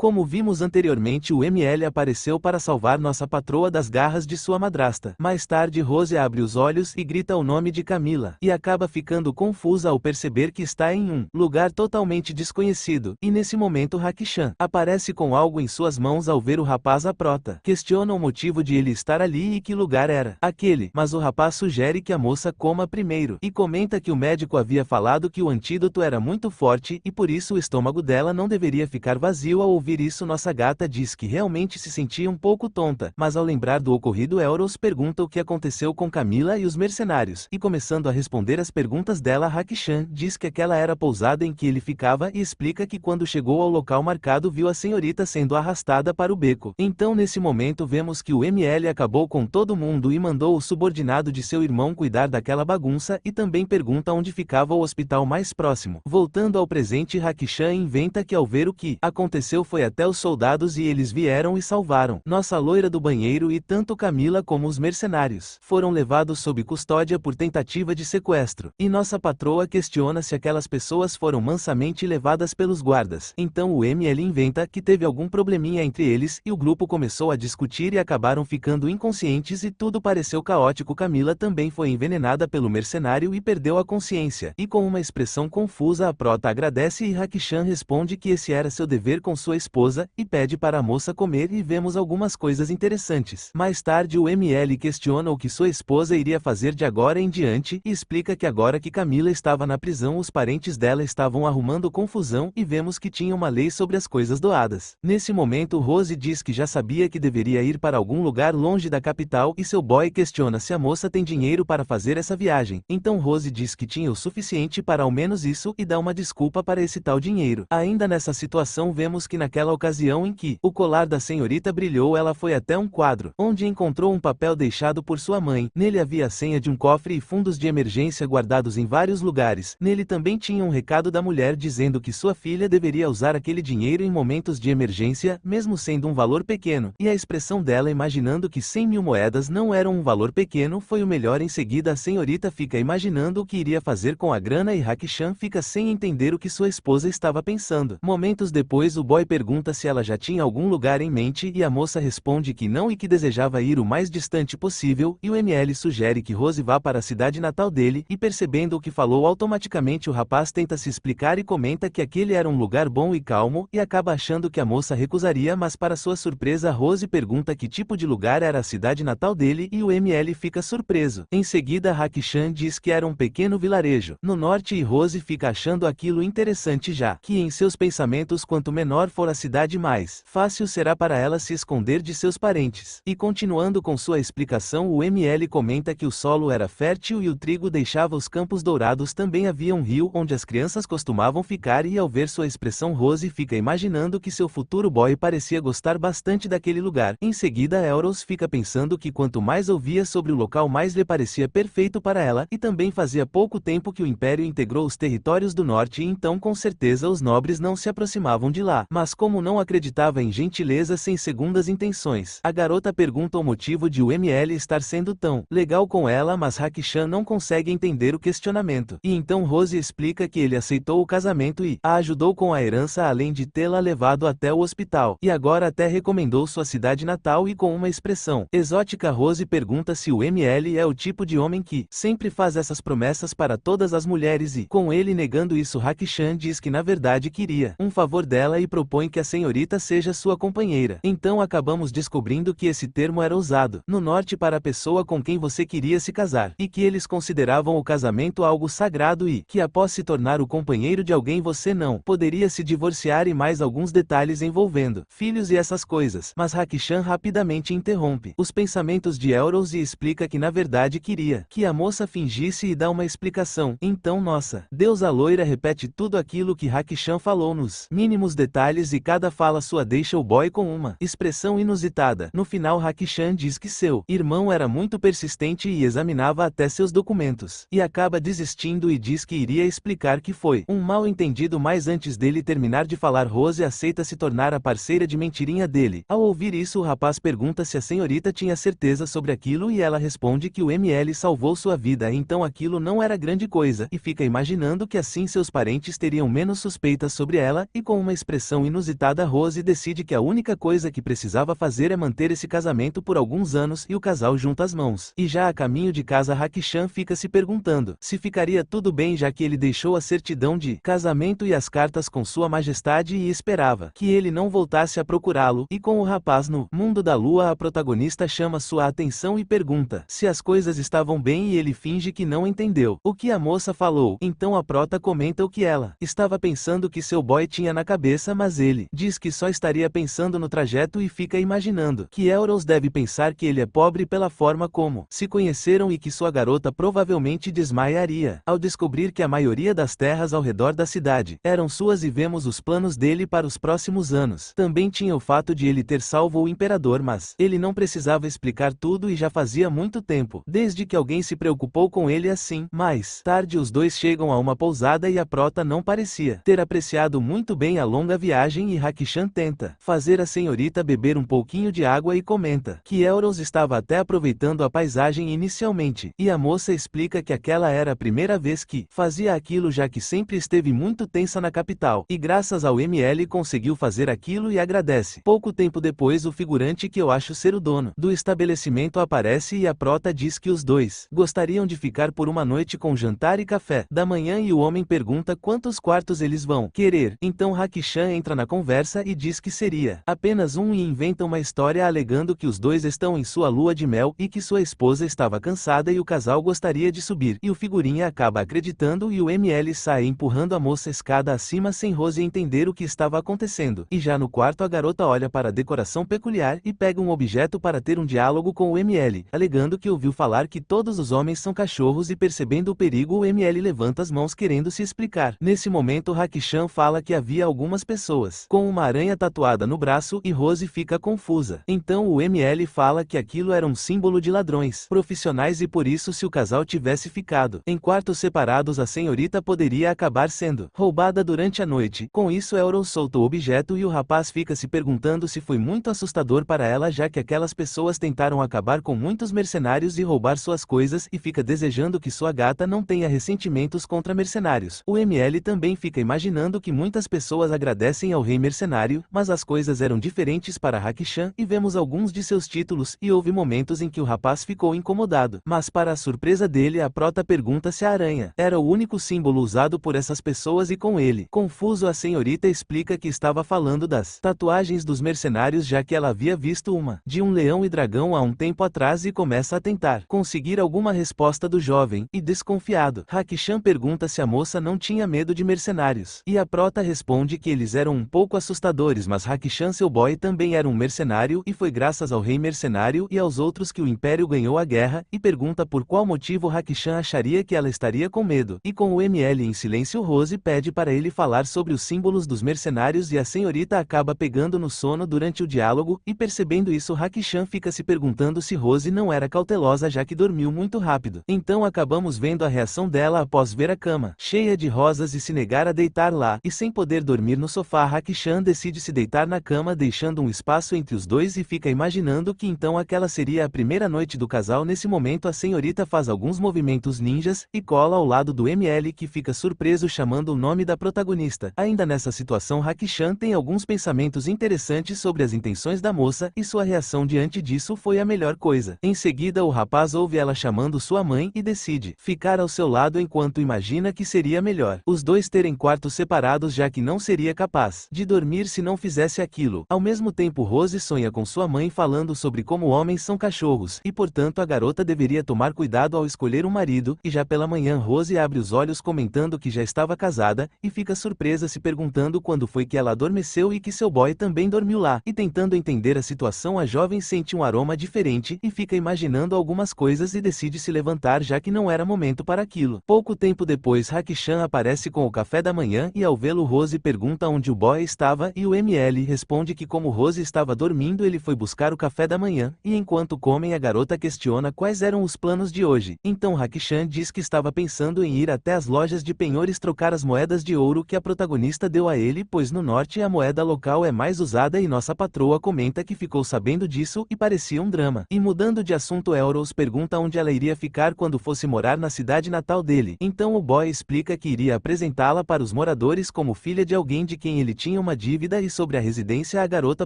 Como vimos anteriormente, o ML apareceu para salvar nossa patroa das garras de sua madrasta. Mais tarde Rose abre os olhos e grita o nome de Camila, e acaba ficando confusa ao perceber que está em um lugar totalmente desconhecido, e nesse momento Hakushan aparece com algo em suas mãos ao ver o rapaz à prota. Questiona o motivo de ele estar ali e que lugar era aquele, mas o rapaz sugere que a moça coma primeiro, e comenta que o médico havia falado que o antídoto era muito forte, e por isso o estômago dela não deveria ficar vazio. Ao ouvir isso nossa gata diz que realmente se sentia um pouco tonta, mas ao lembrar do ocorrido Euros pergunta o que aconteceu com Camila e os mercenários, e começando a responder as perguntas dela Hakushan diz que aquela era a pousada em que ele ficava e explica que quando chegou ao local marcado viu a senhorita sendo arrastada para o beco. Então nesse momento vemos que o ML acabou com todo mundo e mandou o subordinado de seu irmão cuidar daquela bagunça e também pergunta onde ficava o hospital mais próximo. Voltando ao presente Hakushan inventa que ao ver o que aconteceu foi até os soldados e eles vieram e salvaram nossa loira do banheiro, e tanto Camila como os mercenários foram levados sob custódia por tentativa de sequestro, e nossa patroa questiona se aquelas pessoas foram mansamente levadas pelos guardas. Então o ML inventa que teve algum probleminha entre eles e o grupo começou a discutir e acabaram ficando inconscientes e tudo pareceu caótico. Camila também foi envenenada pelo mercenário e perdeu a consciência, e com uma expressão confusa a prota agradece e Hakushan responde que esse era seu dever com sua esposa, e pede para a moça comer, e vemos algumas coisas interessantes. Mais tarde o ML questiona o que sua esposa iria fazer de agora em diante, e explica que agora que Camila estava na prisão os parentes dela estavam arrumando confusão, e vemos que tinha uma lei sobre as coisas doadas. Nesse momento Rose diz que já sabia que deveria ir para algum lugar longe da capital, e seu boy questiona se a moça tem dinheiro para fazer essa viagem. Então Rose diz que tinha o suficiente para ao menos isso, e dá uma desculpa para esse tal dinheiro. Ainda nessa situação vemos que naquela ocasião em que o colar da senhorita brilhou ela foi até um quadro, onde encontrou um papel deixado por sua mãe. Nele havia a senha de um cofre e fundos de emergência guardados em vários lugares. Nele também tinha um recado da mulher dizendo que sua filha deveria usar aquele dinheiro em momentos de emergência, mesmo sendo um valor pequeno, e a expressão dela imaginando que 100.000 moedas não eram um valor pequeno foi o melhor. Em seguida a senhorita fica imaginando o que iria fazer com a grana e Hakushan fica sem entender o que sua esposa estava pensando. Momentos depois o boy pergunta se ela já tinha algum lugar em mente e a moça responde que não e que desejava ir o mais distante possível, e o ML sugere que Rose vá para a cidade natal dele, e percebendo o que falou automaticamente o rapaz tenta se explicar e comenta que aquele era um lugar bom e calmo, e acaba achando que a moça recusaria, mas para sua surpresa Rose pergunta que tipo de lugar era a cidade natal dele e o ML fica surpreso. Em seguida Hakushan diz que era um pequeno vilarejo no norte, e Rose fica achando aquilo interessante, já que em seus pensamentos quanto menor for a cidade mais fácil será para ela se esconder de seus parentes. E continuando com sua explicação o ML comenta que o solo era fértil e o trigo deixava os campos dourados, também havia um rio onde as crianças costumavam ficar, e ao ver sua expressão Rose fica imaginando que seu futuro boy parecia gostar bastante daquele lugar. Em seguida Euros fica pensando que quanto mais ouvia sobre o local mais lhe parecia perfeito para ela, e também fazia pouco tempo que o Império integrou os territórios do norte e então com certeza os nobres não se aproximavam de lá. Mas como não acreditava em gentileza sem segundas intenções, a garota pergunta o motivo de o ML estar sendo tão legal com ela, mas Hakushan não consegue entender o questionamento. E então Rose explica que ele aceitou o casamento e a ajudou com a herança, além de tê-la levado até o hospital, e agora até recomendou sua cidade natal, e com uma expressão exótica Rose pergunta se o ML é o tipo de homem que sempre faz essas promessas para todas as mulheres, e com ele negando isso Hakushan diz que na verdade queria um favor dela e propõe que a senhorita seja sua companheira. Então acabamos descobrindo que esse termo era usado no norte para a pessoa com quem você queria se casar, e que eles consideravam o casamento algo sagrado e que após se tornar o companheiro de alguém você não poderia se divorciar, e mais alguns detalhes envolvendo filhos e essas coisas. Mas Hakushan rapidamente interrompe os pensamentos de Elros e explica que na verdade queria que a moça fingisse e dá uma explicação. Então nossa deusa loira repete tudo aquilo que Hakushan falou nos mínimos detalhes, e cada fala sua deixa o boy com uma expressão inusitada. No final Hakushan diz que seu irmão era muito persistente e examinava até seus documentos, e acaba desistindo e diz que iria explicar que foi um mal entendido, mas antes dele terminar de falar Rose aceita se tornar a parceira de mentirinha dele. Ao ouvir isso o rapaz pergunta se a senhorita tinha certeza sobre aquilo e ela responde que o ML salvou sua vida, então aquilo não era grande coisa, e fica imaginando que assim seus parentes teriam menos suspeitas sobre ela, e com uma expressão inusitada Rose decide que a única coisa que precisava fazer é manter esse casamento por alguns anos, e o casal junta as mãos. E já a caminho de casa Hakushan fica se perguntando se ficaria tudo bem, já que ele deixou a certidão de casamento e as cartas com sua majestade e esperava que ele não voltasse a procurá-lo. E com o rapaz no mundo da lua a protagonista chama sua atenção e pergunta se as coisas estavam bem, e ele finge que não entendeu o que a moça falou. Então a prota comenta o que ela estava pensando que seu boy tinha na cabeça, mas ele diz que só estaria pensando no trajeto e fica imaginando que Elros deve pensar que ele é pobre pela forma como se conheceram e que sua garota provavelmente desmaiaria ao descobrir que a maioria das terras ao redor da cidade eram suas, e vemos os planos dele para os próximos anos. Também tinha o fato de ele ter salvo o imperador, mas ele não precisava explicar tudo e já fazia muito tempo desde que alguém se preocupou com ele assim. Mais tarde os dois chegam a uma pousada e a prota não parecia ter apreciado muito bem a longa viagem, e Hakushan tenta fazer a senhorita beber um pouquinho de água e comenta que Elros estava até aproveitando a paisagem inicialmente, e a moça explica que aquela era a primeira vez que fazia aquilo, já que sempre esteve muito tensa na capital, e graças ao ML conseguiu fazer aquilo e agradece. Pouco tempo depois o figurante, que eu acho ser o dono do estabelecimento, aparece e a prota diz que os dois gostariam de ficar por uma noite com jantar e café da manhã, e o homem pergunta quantos quartos eles vão querer. Então Hakushan entra na conversa e diz que seria apenas um, e inventa uma história alegando que os dois estão em sua lua de mel e que sua esposa estava cansada e o casal gostaria de subir, e o figurinha acaba acreditando e o ML sai empurrando a moça escada acima sem Rose entender o que estava acontecendo. E já no quarto a garota olha para a decoração peculiar e pega um objeto para ter um diálogo com o ML, alegando que ouviu falar que todos os homens são cachorros, e percebendo o perigo o ML levanta as mãos querendo se explicar. Nesse momento Hakushan fala que havia algumas pessoas com uma aranha tatuada no braço e Rose fica confusa. Então o ML fala que aquilo era um símbolo de ladrões profissionais, e por isso se o casal tivesse ficado em quartos separados a senhorita poderia acabar sendo roubada durante a noite. Com isso Elros solta o objeto e o rapaz fica se perguntando se foi muito assustador para ela, já que aquelas pessoas tentaram acabar com muitos mercenários e roubar suas coisas, e fica desejando que sua gata não tenha ressentimentos contra mercenários. O ML também fica imaginando que muitas pessoas agradecem ao rei mercenário, mas as coisas eram diferentes para Hakushan, e vemos alguns de seus títulos, e houve momentos em que o rapaz ficou incomodado. Mas para a surpresa dele a prota pergunta se a aranha era o único símbolo usado por essas pessoas, e com ele confuso a senhorita explica que estava falando das tatuagens dos mercenários, já que ela havia visto uma de um leão e dragão há um tempo atrás, e começa a tentar conseguir alguma resposta do jovem, e desconfiado Hakushan pergunta se a moça não tinha medo de mercenários, e a prota responde que eles eram um pouco assustadores, mas Hakushan seu boy também era um mercenário e foi graças ao rei mercenário e aos outros que o império ganhou a guerra, e pergunta por qual motivo Hakushan acharia que ela estaria com medo. E com o ML em silêncio Rose pede para ele falar sobre os símbolos dos mercenários, e a senhorita acaba pegando no sono durante o diálogo, e percebendo isso Hakushan fica se perguntando se Rose não era cautelosa, já que dormiu muito rápido. Então acabamos vendo a reação dela após ver a cama cheia de rosas e se negar a deitar lá, e sem poder dormir no sofá Hakushan decide se deitar na cama deixando um espaço entre os dois, e fica imaginando que então aquela seria a primeira noite do casal. Nesse momento a senhorita faz alguns movimentos ninjas e cola ao lado do ML, que fica surpreso chamando o nome da protagonista. Ainda nessa situação Hakushan tem alguns pensamentos interessantes sobre as intenções da moça, e sua reação diante disso foi a melhor coisa. Em seguida o rapaz ouve ela chamando sua mãe e decide ficar ao seu lado enquanto imagina que seria melhor os dois terem quartos separados, já que não seria capaz de de dormir se não fizesse aquilo. Ao mesmo tempo Rose sonha com sua mãe falando sobre como homens são cachorros, e portanto a garota deveria tomar cuidado ao escolher um marido, e já pela manhã Rose abre os olhos comentando que já estava casada, e fica surpresa se perguntando quando foi que ela adormeceu e que seu boy também dormiu lá, e tentando entender a situação a jovem sente um aroma diferente, e fica imaginando algumas coisas e decide se levantar já que não era momento para aquilo. Pouco tempo depois Haki-chan aparece com o café da manhã e ao vê-lo Rose pergunta onde o boy estava e o ML responde que como Rose estava dormindo ele foi buscar o café da manhã, e enquanto comem a garota questiona quais eram os planos de hoje. Então Haki-chan diz que estava pensando em ir até as lojas de penhores trocar as moedas de ouro que a protagonista deu a ele, pois no norte a moeda local é mais usada, e nossa patroa comenta que ficou sabendo disso e parecia um drama. E mudando de assunto Euros pergunta onde ela iria ficar quando fosse morar na cidade natal dele. Então o boy explica que iria apresentá-la para os moradores como filha de alguém de quem ele tinha uma dívida, e sobre a residência a garota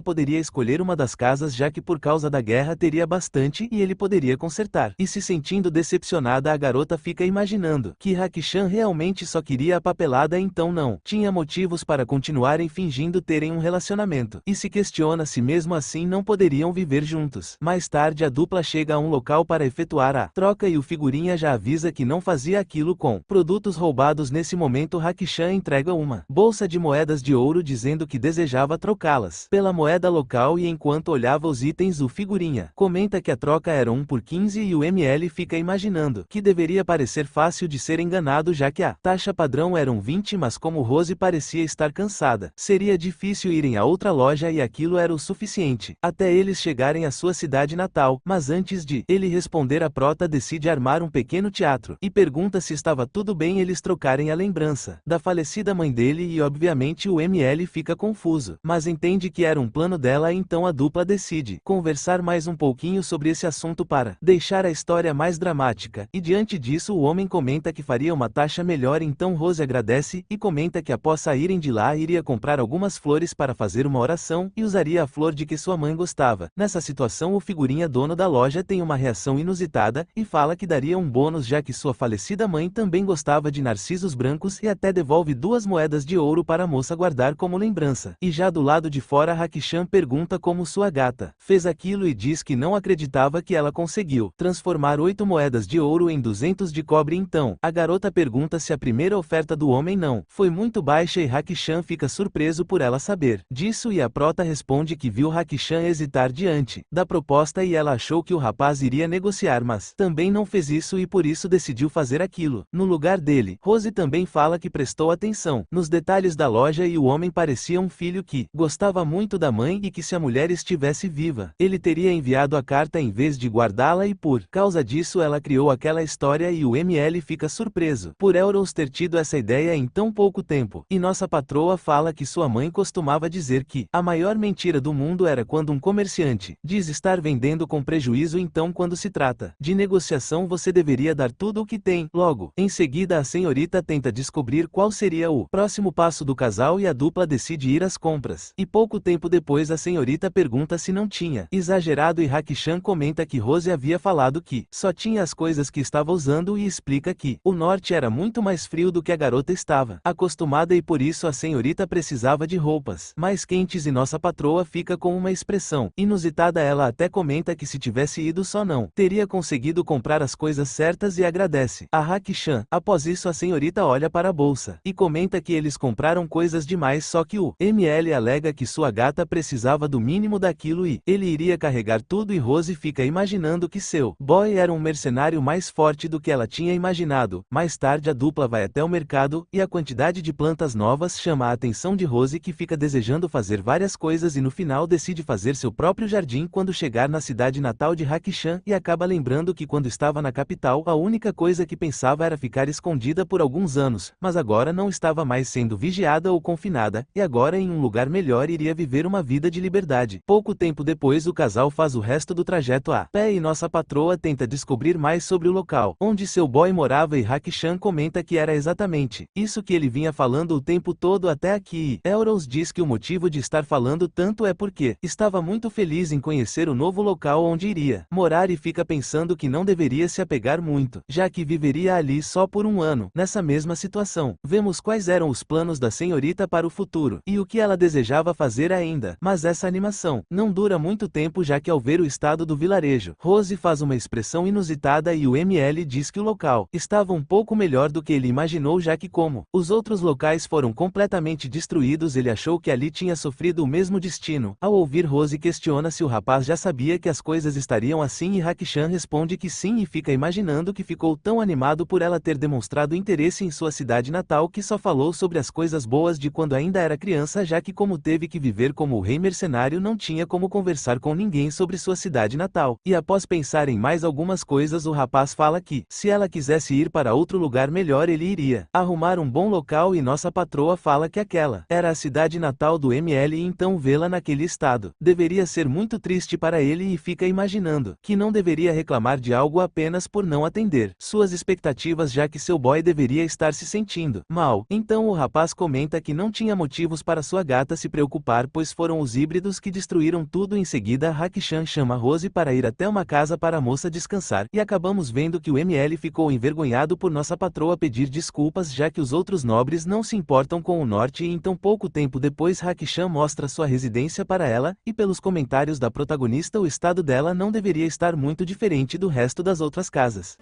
poderia escolher uma das casas já que por causa da guerra teria bastante e ele poderia consertar. E se sentindo decepcionada a garota fica imaginando que Haki-chan realmente só queria a papelada, então não tinha motivos para continuarem fingindo terem um relacionamento, e se questiona se mesmo assim não poderiam viver juntos. Mais tarde a dupla chega a um local para efetuar a troca e o figurinha já avisa que não fazia aquilo com produtos roubados. Nesse momento Haki-chan entrega uma bolsa de moedas de ouro dizendo que desejava trocá-las pela moeda local, e enquanto olhava os itens o figurinha comenta que a troca era 1 por 15 e o ML fica imaginando que deveria parecer fácil de ser enganado já que a taxa padrão eram 20, mas como Rose parecia estar cansada, seria difícil irem a outra loja e aquilo era o suficiente até eles chegarem à sua cidade natal. Mas antes de ele responder a prota decide armar um pequeno teatro e pergunta se estava tudo bem eles trocarem a lembrança da falecida mãe dele, e obviamente o ML fica confuso, mas entende que era um plano dela, então a dupla decide conversar mais um pouquinho sobre esse assunto para deixar a história mais dramática, e diante disso o homem comenta que faria uma taxa melhor, então Rose agradece e comenta que após saírem de lá iria comprar algumas flores para fazer uma oração e usaria a flor de que sua mãe gostava. Nessa situação o figurinha dono da loja tem uma reação inusitada e fala que daria um bônus já que sua falecida mãe também gostava de narcisos brancos, e até devolve 2 moedas de ouro para a moça guardar como lembrança. E já do lado de fora Haki-chan pergunta como sua gata fez aquilo e diz que não acreditava que ela conseguiu transformar 8 moedas de ouro em 200 de cobre. Então a garota pergunta se a primeira oferta do homem não foi muito baixa, e Haki-chan fica surpreso por ela saber disso, e a prota responde que viu Haki-chan hesitar diante da proposta e ela achou que o rapaz iria negociar, mas também não fez isso e por isso decidiu fazer aquilo no lugar dele. Rose também fala que prestou atenção nos detalhes da loja e o homem parecia um filho que gostava muito da mãe e que se a mulher estivesse viva, ele teria enviado a carta em vez de guardá-la, e por causa disso ela criou aquela história, e o ML fica surpreso por Euros ter tido essa ideia em tão pouco tempo. E nossa patroa fala que sua mãe costumava dizer que a maior mentira do mundo era quando um comerciante diz estar vendendo com prejuízo, então quando se trata de negociação você deveria dar tudo o que tem. Logo em seguida a senhorita tenta descobrir qual seria o próximo passo do casal e a dupla decide ir às compras. E pouco tempo depois a senhorita pergunta se não tinha exagerado, e Haki-chan comenta que Rose havia falado que só tinha as coisas que estava usando e explica que o norte era muito mais frio do que a garota estava acostumada e por isso a senhorita precisava de roupas mais quentes, e nossa patroa fica com uma expressão inusitada. Ela até comenta que se tivesse ido só não teria conseguido comprar as coisas certas e agradece a Haki-chan. Após isso a senhorita olha para a bolsa e comenta que eles compraram coisas demais, só que o ML alega que sua gata precisava do mínimo daquilo e ele iria carregar tudo, e Rose fica imaginando que seu boy era um mercenário mais forte do que ela tinha imaginado. Mais tarde a dupla vai até o mercado e a quantidade de plantas novas chama a atenção de Rose, que fica desejando fazer várias coisas e no final decide fazer seu próprio jardim quando chegar na cidade natal de Haki-chan, e acaba lembrando que quando estava na capital a única coisa que pensava era ficar escondida por alguns anos, mas agora não estava mais sendo vigiada ou confinada, e agora em um lugar melhor iria viver uma vida de liberdade. Pouco tempo depois o casal faz o resto do trajeto a pé e nossa patroa tenta descobrir mais sobre o local onde seu boy morava, e Haki-chan comenta que era exatamente isso que ele vinha falando o tempo todo até aqui. Euros diz que o motivo de estar falando tanto é porque estava muito feliz em conhecer o novo local onde iria morar e fica pensando que não deveria se apegar muito, já que viveria ali só por um ano. Nessa mesma situação, vemos quais eram os planos da senhorita para o futuro. futuro, e o que ela desejava fazer ainda. Mas essa animação não dura muito tempo, já que ao ver o estado do vilarejo, Rose faz uma expressão inusitada e o ML diz que o local estava um pouco melhor do que ele imaginou, já que como os outros locais foram completamente destruídos, ele achou que ali tinha sofrido o mesmo destino. Ao ouvir Rose, questiona se o rapaz já sabia que as coisas estariam assim e Hakushan responde que sim e fica imaginando que ficou tão animado por ela ter demonstrado interesse em sua cidade natal que só falou sobre as coisas boas de quando ainda era criança, já que como teve que viver como o rei mercenário não tinha como conversar com ninguém sobre sua cidade natal. E após pensar em mais algumas coisas, o rapaz fala que, se ela quisesse ir para outro lugar melhor, ele iria arrumar um bom local, e nossa patroa fala que aquela era a cidade natal do ML e então vê-la naquele estado deveria ser muito triste para ele, e fica imaginando que não deveria reclamar de algo apenas por não atender suas expectativas, já que seu boy deveria estar se sentindo mal. Então o rapaz comenta que não tinha motivos para sua gata se preocupar, pois foram os híbridos que destruíram tudo. Em seguida, Hakushan chama Rose para ir até uma casa para a moça descansar, e acabamos vendo que o ML ficou envergonhado por nossa patroa pedir desculpas, já que os outros nobres não se importam com o norte, e então pouco tempo depois Hakushan mostra sua residência para ela, e pelos comentários da protagonista o estado dela não deveria estar muito diferente do resto das outras casas.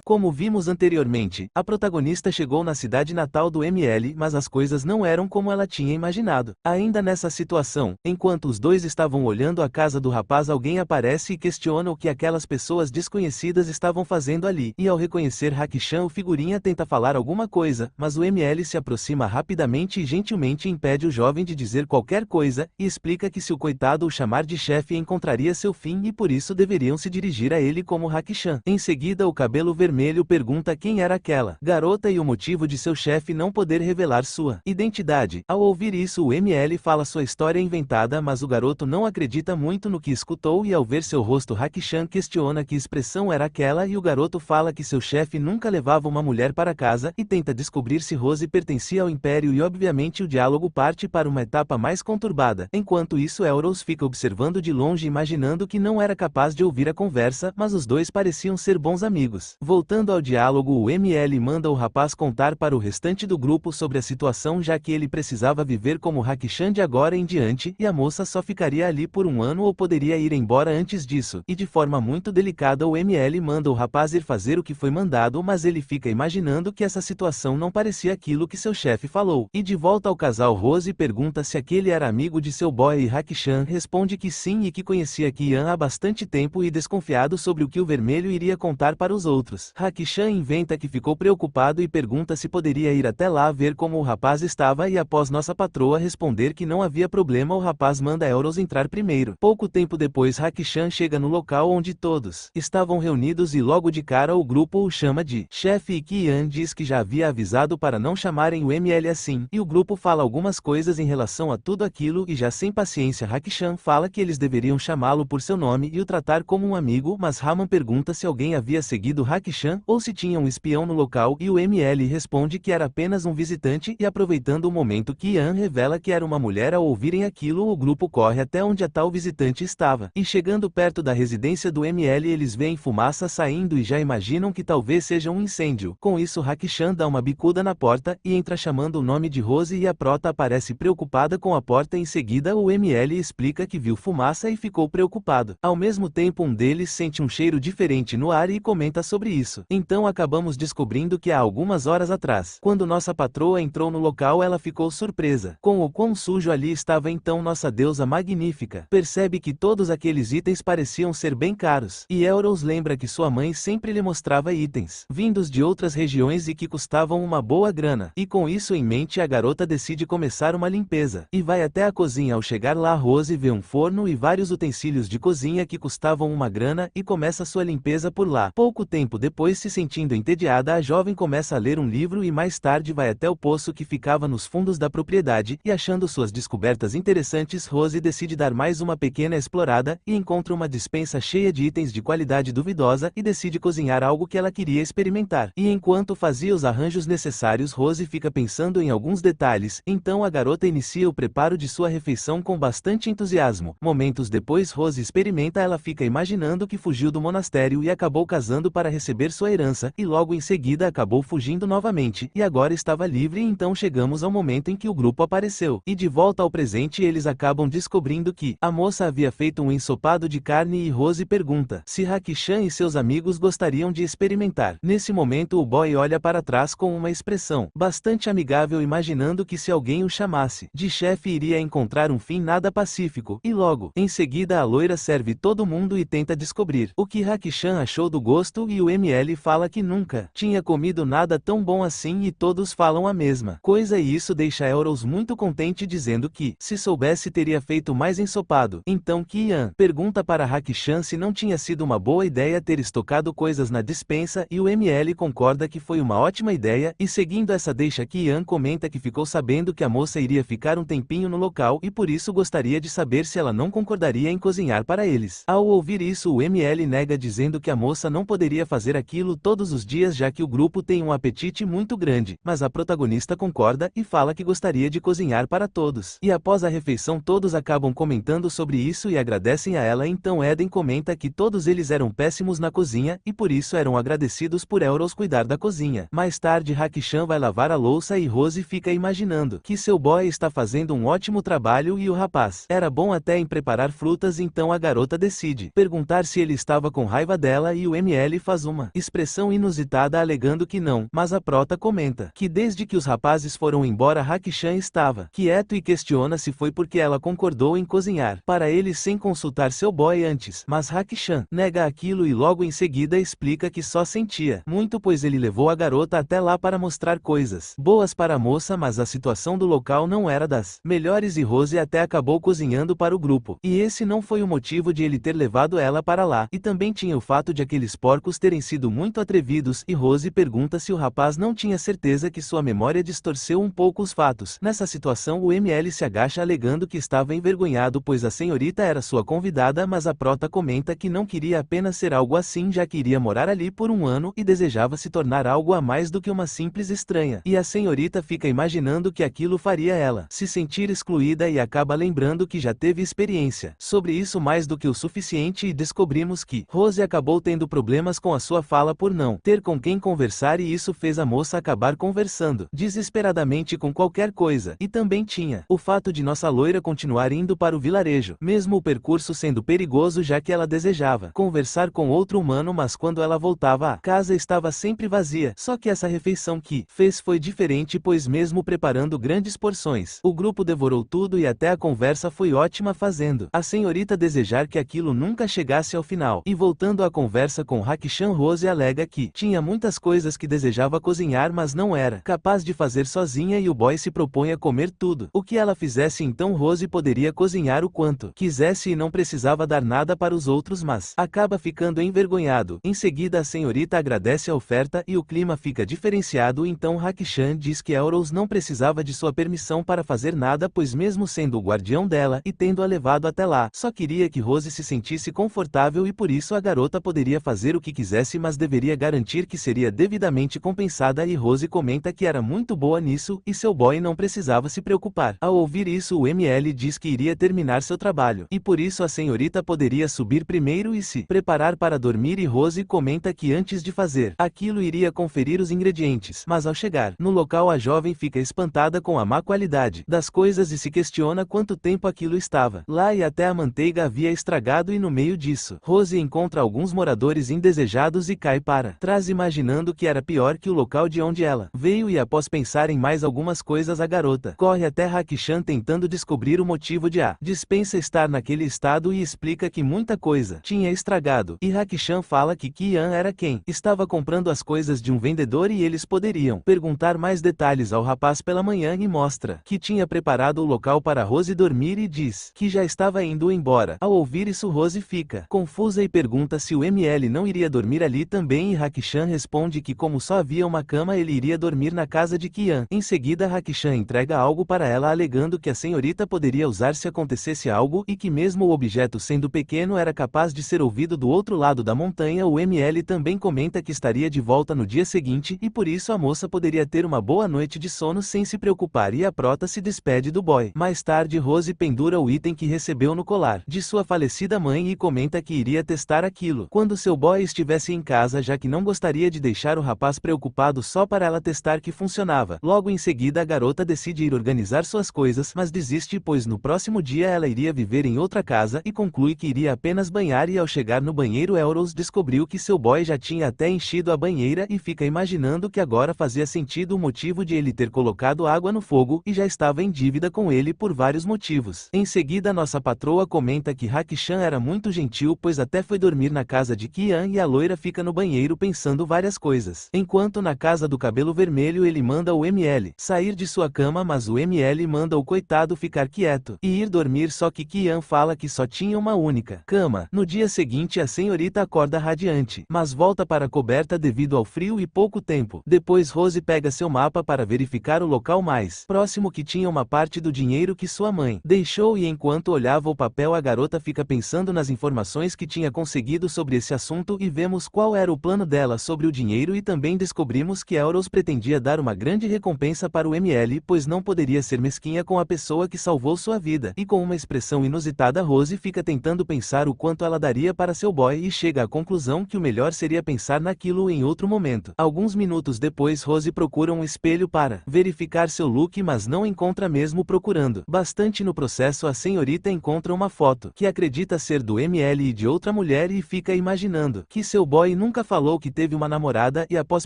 Como vimos anteriormente, a protagonista chegou na cidade natal do ML, mas as coisas não eram como ela tinha imaginado. Ainda nessa situação, enquanto os dois estavam olhando a casa do rapaz, alguém aparece e questiona o que aquelas pessoas desconhecidas estavam fazendo ali, e ao reconhecer Hakushan, o figurinha tenta falar alguma coisa, mas o ML se aproxima rapidamente e gentilmente impede o jovem de dizer qualquer coisa, e explica que se o coitado o chamar de chefe encontraria seu fim e por isso deveriam se dirigir a ele como Hakushan. Em seguida, o cabelo vermelho pergunta quem era aquela garota e o motivo de seu chefe não poder revelar sua identidade. Ao ouvir isso, o ML fala sua história inventada, mas o garoto não acredita muito no que escutou, e ao ver seu rosto, Hakushan questiona que expressão era aquela, e o garoto fala que seu chefe nunca levava uma mulher para casa, e tenta descobrir se Rose pertencia ao Império, e obviamente o diálogo parte para uma etapa mais conturbada. Enquanto isso, Elros fica observando de longe, imaginando que não era capaz de ouvir a conversa, mas os dois pareciam ser bons amigos. Voltando ao diálogo, o ML manda o rapaz contar para o restante do grupo sobre a situação, já que ele precisava viver como Hakushan de agora em diante, e a moça só ficaria ali por um ano ou poderia ir embora antes disso. E de forma muito delicada, o ML manda o rapaz ir fazer o que foi mandado, mas ele fica imaginando que essa situação não parecia aquilo que seu chefe falou. E de volta ao casal, Rose pergunta se aquele era amigo de seu boy, e Hakushan responde que sim e que conhecia Kian há bastante tempo, e desconfiado sobre o que o vermelho iria contar para os outros. Hakushan inventa que ficou preocupado e pergunta se poderia ir até lá ver como o rapaz estava, e após nossa patroa responder que não havia problema, o rapaz manda Elros entrar primeiro. Pouco tempo depois, Hakushan chega no local onde todos estavam reunidos e logo de cara o grupo o chama de chefe, e Kian diz que já havia avisado para não chamarem o ML assim, e o grupo fala algumas coisas em relação a tudo aquilo, e já sem paciência Hakushan fala que eles deveriam chamá-lo por seu nome e o tratar como um amigo, mas Raman pergunta se alguém havia seguido Hakushan ou se tinha um espião no local, e o ML responde que era apenas um visitante, e aproveitando o momento, Kian revela que era uma mulher. Ao ouvirem aquilo, o grupo corre até onde a tal visitante estava, e chegando perto da residência do ML, eles veem fumaça saindo e já imaginam que talvez seja um incêndio. Com isso, Hakushan dá uma bicuda na porta e entra chamando o nome de Rose, e a prota aparece preocupada com a porta. Em seguida, o ML explica que viu fumaça e ficou preocupado. Ao mesmo tempo, um deles sente um cheiro diferente no ar e comenta sobre isso. Então acabamos descobrindo que há algumas horas atrás, quando nossa patroa entrou no local, ela ficou surpresa com o quão sujo ali estava. Então nossa deusa magnífica percebe que todos aqueles itens pareciam ser bem caros, e Elros lembra que sua mãe sempre lhe mostrava itens vindos de outras regiões e que custavam uma boa grana, e com isso em mente a garota decide começar uma limpeza, e vai até a cozinha. Ao chegar lá, Rose vê um forno e vários utensílios de cozinha que custavam uma grana, e começa sua limpeza por lá. Pouco tempo depois, se sentindo entediada, a jovem começa a ler um livro e mais tarde vai até o poço que ficava nos fundos da propriedade, e achando suas descobertas interessantes, Rose decide dar mais uma pequena explorada, e encontra uma despensa cheia de itens de qualidade duvidosa, e decide cozinhar algo que ela queria experimentar. E enquanto fazia os arranjos necessários, Rose fica pensando em alguns detalhes, então a garota inicia o preparo de sua refeição com bastante entusiasmo. Momentos depois, Rose experimenta, ela fica imaginando que fugiu do monastério e acabou casando para receber receber sua herança, e logo em seguida acabou fugindo novamente, e agora estava livre. Então chegamos ao momento em que o grupo apareceu, e de volta ao presente eles acabam descobrindo que a moça havia feito um ensopado de carne e Rose pergunta se Haki-chan e seus amigos gostariam de experimentar. Nesse momento o boy olha para trás com uma expressão bastante amigável, imaginando que se alguém o chamasse de chefe iria encontrar um fim nada pacífico, e logo em seguida a loira serve todo mundo e tenta descobrir o que Haki-chan achou do gosto, e o ML fala que nunca tinha comido nada tão bom assim, e todos falam a mesma coisa, e isso deixa Euros muito contente, dizendo que se soubesse teria feito mais ensopado. Então Ki-an pergunta para Haki-chan se não tinha sido uma boa ideia ter estocado coisas na despensa, e o ML concorda que foi uma ótima ideia, e seguindo essa deixa Ki-an comenta que ficou sabendo que a moça iria ficar um tempinho no local e por isso gostaria de saber se ela não concordaria em cozinhar para eles. Ao ouvir isso o ML nega, dizendo que a moça não poderia fazer aquilo todos os dias já que o grupo tem um apetite muito grande, mas a protagonista concorda e fala que gostaria de cozinhar para todos. E após a refeição todos acabam comentando sobre isso e agradecem a ela. Então Eden comenta que todos eles eram péssimos na cozinha e por isso eram agradecidos por Euros cuidar da cozinha. Mais tarde Haki-chan vai lavar a louça e Rose fica imaginando que seu boy está fazendo um ótimo trabalho e o rapaz era bom até em preparar frutas. Então a garota decide perguntar se ele estava com raiva dela e o ML faz uma expressão inusitada alegando que não, mas a prota comenta que desde que os rapazes foram embora Haki-chan estava quieto e questiona se foi porque ela concordou em cozinhar para ele sem consultar seu boy antes, mas Haki-chan nega aquilo e logo em seguida explica que só sentia muito pois ele levou a garota até lá para mostrar coisas boas para a moça, mas a situação do local não era das melhores e Rose até acabou cozinhando para o grupo, e esse não foi o motivo de ele ter levado ela para lá, e também tinha o fato de aqueles porcos terem sido muito atrevidos, e Rose pergunta se o rapaz não tinha certeza que sua memória distorceu um pouco os fatos. Nessa situação o ML se agacha alegando que estava envergonhado pois a senhorita era sua convidada, mas a prota comenta que não queria apenas ser algo assim já que iria morar ali por um ano e desejava se tornar algo a mais do que uma simples estranha, e a senhorita fica imaginando que aquilo faria ela se sentir excluída e acaba lembrando que já teve experiência sobre isso mais do que o suficiente, e descobrimos que Rose acabou tendo problemas com a sua fala por não ter com quem conversar, e isso fez a moça acabar conversando desesperadamente com qualquer coisa, e também tinha o fato de nossa loira continuar indo para o vilarejo, mesmo o percurso sendo perigoso já que ela desejava conversar com outro humano, mas quando ela voltava a casa estava sempre vazia. Só que essa refeição que fez foi diferente pois mesmo preparando grandes porções, o grupo devorou tudo e até a conversa foi ótima, fazendo a senhorita desejar que aquilo nunca chegasse ao final. E voltando à conversa com Haki-chan, Rose alega que tinha muitas coisas que desejava cozinhar mas não era capaz de fazer sozinha, e o boy se propõe a comer tudo o que ela fizesse. Então Rose poderia cozinhar o quanto quisesse e não precisava dar nada para os outros, mas acaba ficando envergonhado. Em seguida a senhorita agradece a oferta e o clima fica diferenciado. Então Haki-chan diz que Euros não precisava de sua permissão para fazer nada pois mesmo sendo o guardião dela e tendo-a levado até lá, só queria que Rose se sentisse confortável e por isso a garota poderia fazer o que quisesse mas deveria garantir que seria devidamente compensada, e Rose comenta que era muito boa nisso e seu boy não precisava se preocupar. Ao ouvir isso o ML diz que iria terminar seu trabalho e por isso a senhorita poderia subir primeiro e se preparar para dormir, e Rose comenta que antes de fazer aquilo iria conferir os ingredientes, mas ao chegar no local a jovem fica espantada com a má qualidade das coisas e se questiona quanto tempo aquilo estava lá e até a manteiga havia estragado, e no meio disso Rose encontra alguns moradores indesejados e cai para trás imaginando que era pior que o local de onde ela veio, e após pensar em mais algumas coisas a garota corre até Haki-chan tentando descobrir o motivo de a despensa estar naquele estado e explica que muita coisa tinha estragado, e Haki-chan fala que Ki-an era quem estava comprando as coisas de um vendedor e eles poderiam perguntar mais detalhes ao rapaz pela manhã, e mostra que tinha preparado o local para Rose dormir e diz que já estava indo embora. Ao ouvir isso Rose fica confusa e pergunta se o ML não iria dormir ali também, e Haki-chan responde que como só havia uma cama ele iria dormir na casa de Ki-an. Em seguida Haki-chan entrega algo para ela alegando que a senhorita poderia usar se acontecesse algo e que mesmo o objeto sendo pequeno era capaz de ser ouvido do outro lado da montanha. O ML também comenta que estaria de volta no dia seguinte e por isso a moça poderia ter uma boa noite de sono sem se preocupar, e a prota se despede do boy. Mais tarde Rose pendura o item que recebeu no colar de sua falecida mãe e comenta que iria testar aquilo quando seu boy estivesse em casa. casa já que não gostaria de deixar o rapaz preocupado só para ela testar que funcionava. Logo em seguida a garota decide ir organizar suas coisas, mas desiste pois no próximo dia ela iria viver em outra casa e conclui que iria apenas banhar e ao chegar no banheiro Elros descobriu que seu boy já tinha até enchido a banheira e fica imaginando que agora fazia sentido o motivo de ele ter colocado água no fogo e já estava em dívida com ele por vários motivos. Em seguida nossa patroa comenta que Haki-chan era muito gentil pois até foi dormir na casa de Kian e a loira fica no banheiro pensando várias coisas. Enquanto na casa do cabelo vermelho ele manda o ML sair de sua cama mas o ML manda o coitado ficar quieto e ir dormir só que Kian fala que só tinha uma única cama. No dia seguinte a senhorita acorda radiante, mas volta para a coberta devido ao frio e pouco tempo. Depois Rose pega seu mapa para verificar o local mais próximo que tinha uma parte do dinheiro que sua mãe deixou e enquanto olhava o papel a garota fica pensando nas informações que tinha conseguido sobre esse assunto e vemos qual era o plano dela sobre o dinheiro e também descobrimos que Elros pretendia dar uma grande recompensa para o ML pois não poderia ser mesquinha com a pessoa que salvou sua vida. E com uma expressão inusitada Rose fica tentando pensar o quanto ela daria para seu boy e chega à conclusão que o melhor seria pensar naquilo em outro momento. Alguns minutos depois Rose procura um espelho para verificar seu look mas não encontra mesmo procurando bastante no processo a senhorita encontra uma foto que acredita ser do ML e de outra mulher e fica imaginando que seu boy nunca falou que teve uma namorada e após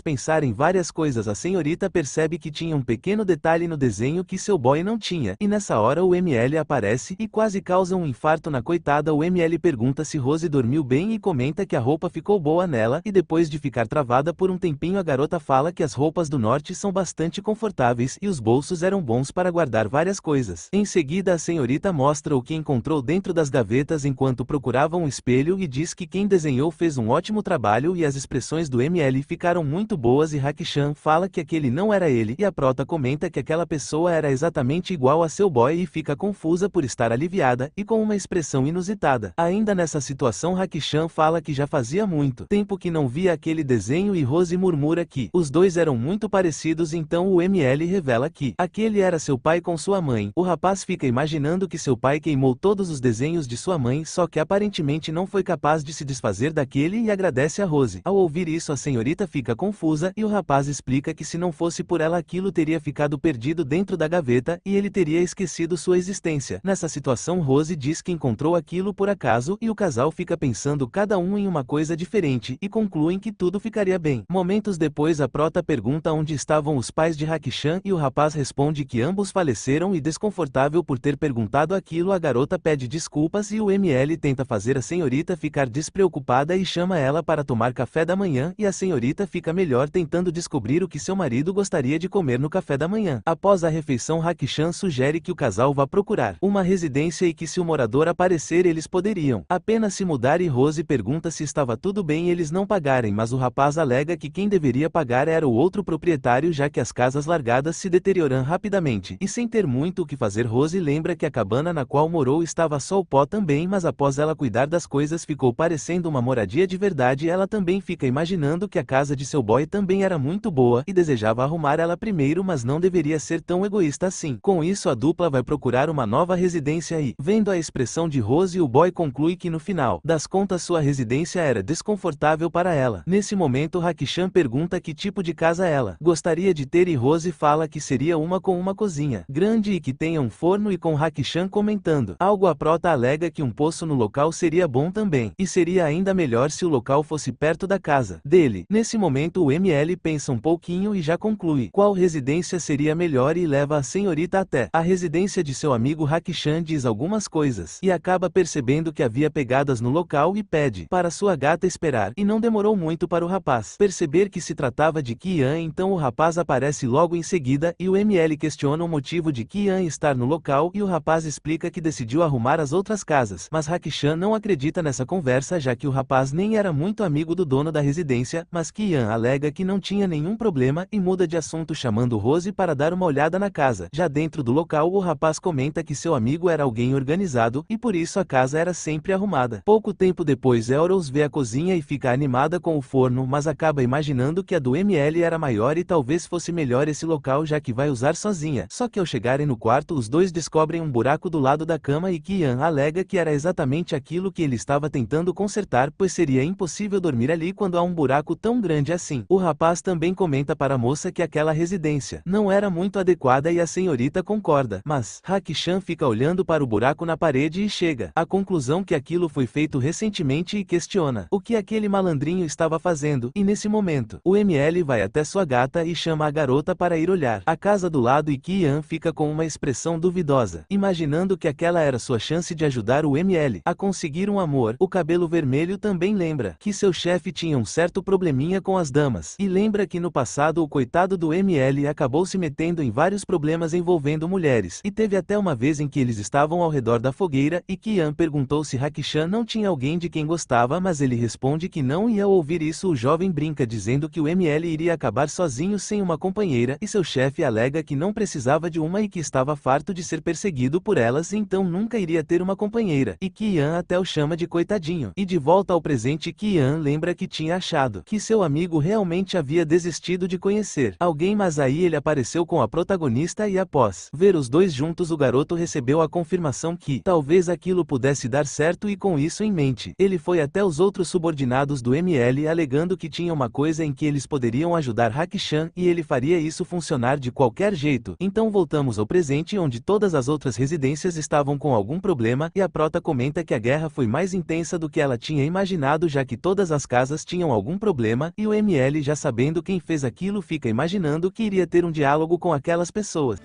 pensar em várias coisas a senhorita percebe que tinha um pequeno detalhe no desenho que seu boy não tinha e nessa hora o ML aparece e quase causa um infarto na coitada. O ML pergunta se Rose dormiu bem e comenta que a roupa ficou boa nela e depois de ficar travada por um tempinho a garota fala que as roupas do norte são bastante confortáveis e os bolsos eram bons para guardar várias coisas. Em seguida a senhorita mostra o que encontrou dentro das gavetas enquanto procurava um espelho e diz que quem desenhou fez um ótimo trabalho e as expressões do ML ficaram muito boas e Haki-chan fala que aquele não era ele e a prota comenta que aquela pessoa era exatamente igual a seu boy e fica confusa por estar aliviada e com uma expressão inusitada. Ainda nessa situação Haki-chan fala que já fazia muito tempo que não via aquele desenho e Rose murmura que os dois eram muito parecidos então o ML revela que aquele era seu pai com sua mãe. O rapaz fica imaginando que seu pai queimou todos os desenhos de sua mãe só que aparentemente não foi capaz de se desfazer daquele e agradece a Rose. Ao ouvir isso a senhorita fica confusa e o rapaz explica que se não fosse por ela aquilo teria ficado perdido dentro da gaveta e ele teria esquecido sua existência. Nessa situação Rose diz que encontrou aquilo por acaso e o casal fica pensando cada um em uma coisa diferente e concluem que tudo ficaria bem. Momentos depois a prota pergunta onde estavam os pais de Haki-chan e o rapaz responde que ambos faleceram e desconfortável por ter perguntado aquilo a garota pede desculpas e o ML tenta fazer a senhorita ficar despreocupada e chama ela para tomar café da manhã e a senhorita fica melhor tentando descobrir o que seu marido gostaria de comer no café da manhã. Após a refeição Haki-chan sugere que o casal vá procurar uma residência e que se o morador aparecer eles poderiam apenas se mudar e Rose pergunta se estava tudo bem eles não pagarem mas o rapaz alega que quem deveria pagar era o outro proprietário já que as casas largadas se deterioram rapidamente e sem ter muito o que fazer Rose lembra que a cabana na qual morou estava só o pó também mas após ela cuidar das coisas ficou parecendo uma moradia de verdade ela também fica imaginando que a casa de seu boy também era muito boa e desejava arrumar ela primeiro mas não deveria ser tão egoísta assim. Com isso a dupla vai procurar uma nova residência e, vendo a expressão de Rose o boy conclui que no final das contas sua residência era desconfortável para ela. Nesse momento Haki-chan pergunta que tipo de casa ela gostaria de ter e Rose fala que seria uma com uma cozinha grande e que tenha um forno e com Haki-chan comentando algo a prota alega que um poço no local seria bom também e seria ainda melhor se o local fosse perto da casa dele. Nesse momento o ML pensa um pouquinho e já conclui qual residência seria melhor e leva a senhorita até a residência de seu amigo Haki-chan diz algumas coisas e acaba percebendo que havia pegadas no local e pede para sua gata esperar e não demorou muito para o rapaz perceber que se tratava de Kian então o rapaz aparece logo em seguida e o ML questiona o motivo de Kian estar no local e o rapaz explica que decidiu arrumar as outras casas mas Haki-chan não acredita nessa conversa já que o rapaz nem era muito amigo do dono da residência mas Kian alega que não tinha nenhum problema e muda de assunto chamando Rose para dar uma olhada na casa. Já dentro do local o rapaz comenta que seu amigo era alguém organizado e por isso a casa era sempre arrumada. Pouco tempo depois Elros vê a cozinha e fica animada com o forno mas acaba imaginando que a do ML era maior e talvez fosse melhor esse local já que vai usar sozinha. Só que ao chegarem no quarto os dois descobrem um buraco do lado da cama e Kian alega que era exatamente aquilo que ele estava tentando consertar pois seria impossível dormir dormir ali quando há um buraco tão grande assim? O rapaz também comenta para a moça que aquela residência não era muito adequada e a senhorita concorda. Mas Haki-chan fica olhando para o buraco na parede e chega à conclusão que aquilo foi feito recentemente e questiona o que aquele malandrinho estava fazendo. E nesse momento, o ML vai até sua gata e chama a garota para ir olhar a casa do lado e Ki-an fica com uma expressão duvidosa, imaginando que aquela era sua chance de ajudar o ML a conseguir um amor. O cabelo vermelho também lembra que seu chefe tinha um certo probleminha com as damas, e lembra que no passado o coitado do ML acabou se metendo em vários problemas envolvendo mulheres, e teve até uma vez em que eles estavam ao redor da fogueira e Ki-an perguntou se Haki-chan não tinha alguém de quem gostava, mas ele responde que não, e ao ouvir isso o jovem brinca dizendo que o ML iria acabar sozinho sem uma companheira, e seu chefe alega que não precisava de uma e que estava farto de ser perseguido por elas, então nunca iria ter uma companheira, e Ki-an até o chama de coitadinho. E de volta ao presente, Ki-an lembra que tinha achado que seu amigo realmente havia desistido de conhecer alguém, mas aí ele apareceu com a protagonista e após ver os dois juntos o garoto recebeu a confirmação que talvez aquilo pudesse dar certo, e com isso em mente, ele foi até os outros subordinados do ML alegando que tinha uma coisa em que eles poderiam ajudar Haki-chan e ele faria isso funcionar de qualquer jeito. Então voltamos ao presente, onde todas as outras residências estavam com algum problema e a prota comenta que a guerra foi mais intensa do que ela tinha imaginado, já que todas as casas tinham algum problema, e o ML, já sabendo quem fez aquilo, fica imaginando que iria ter um diálogo com aquelas pessoas.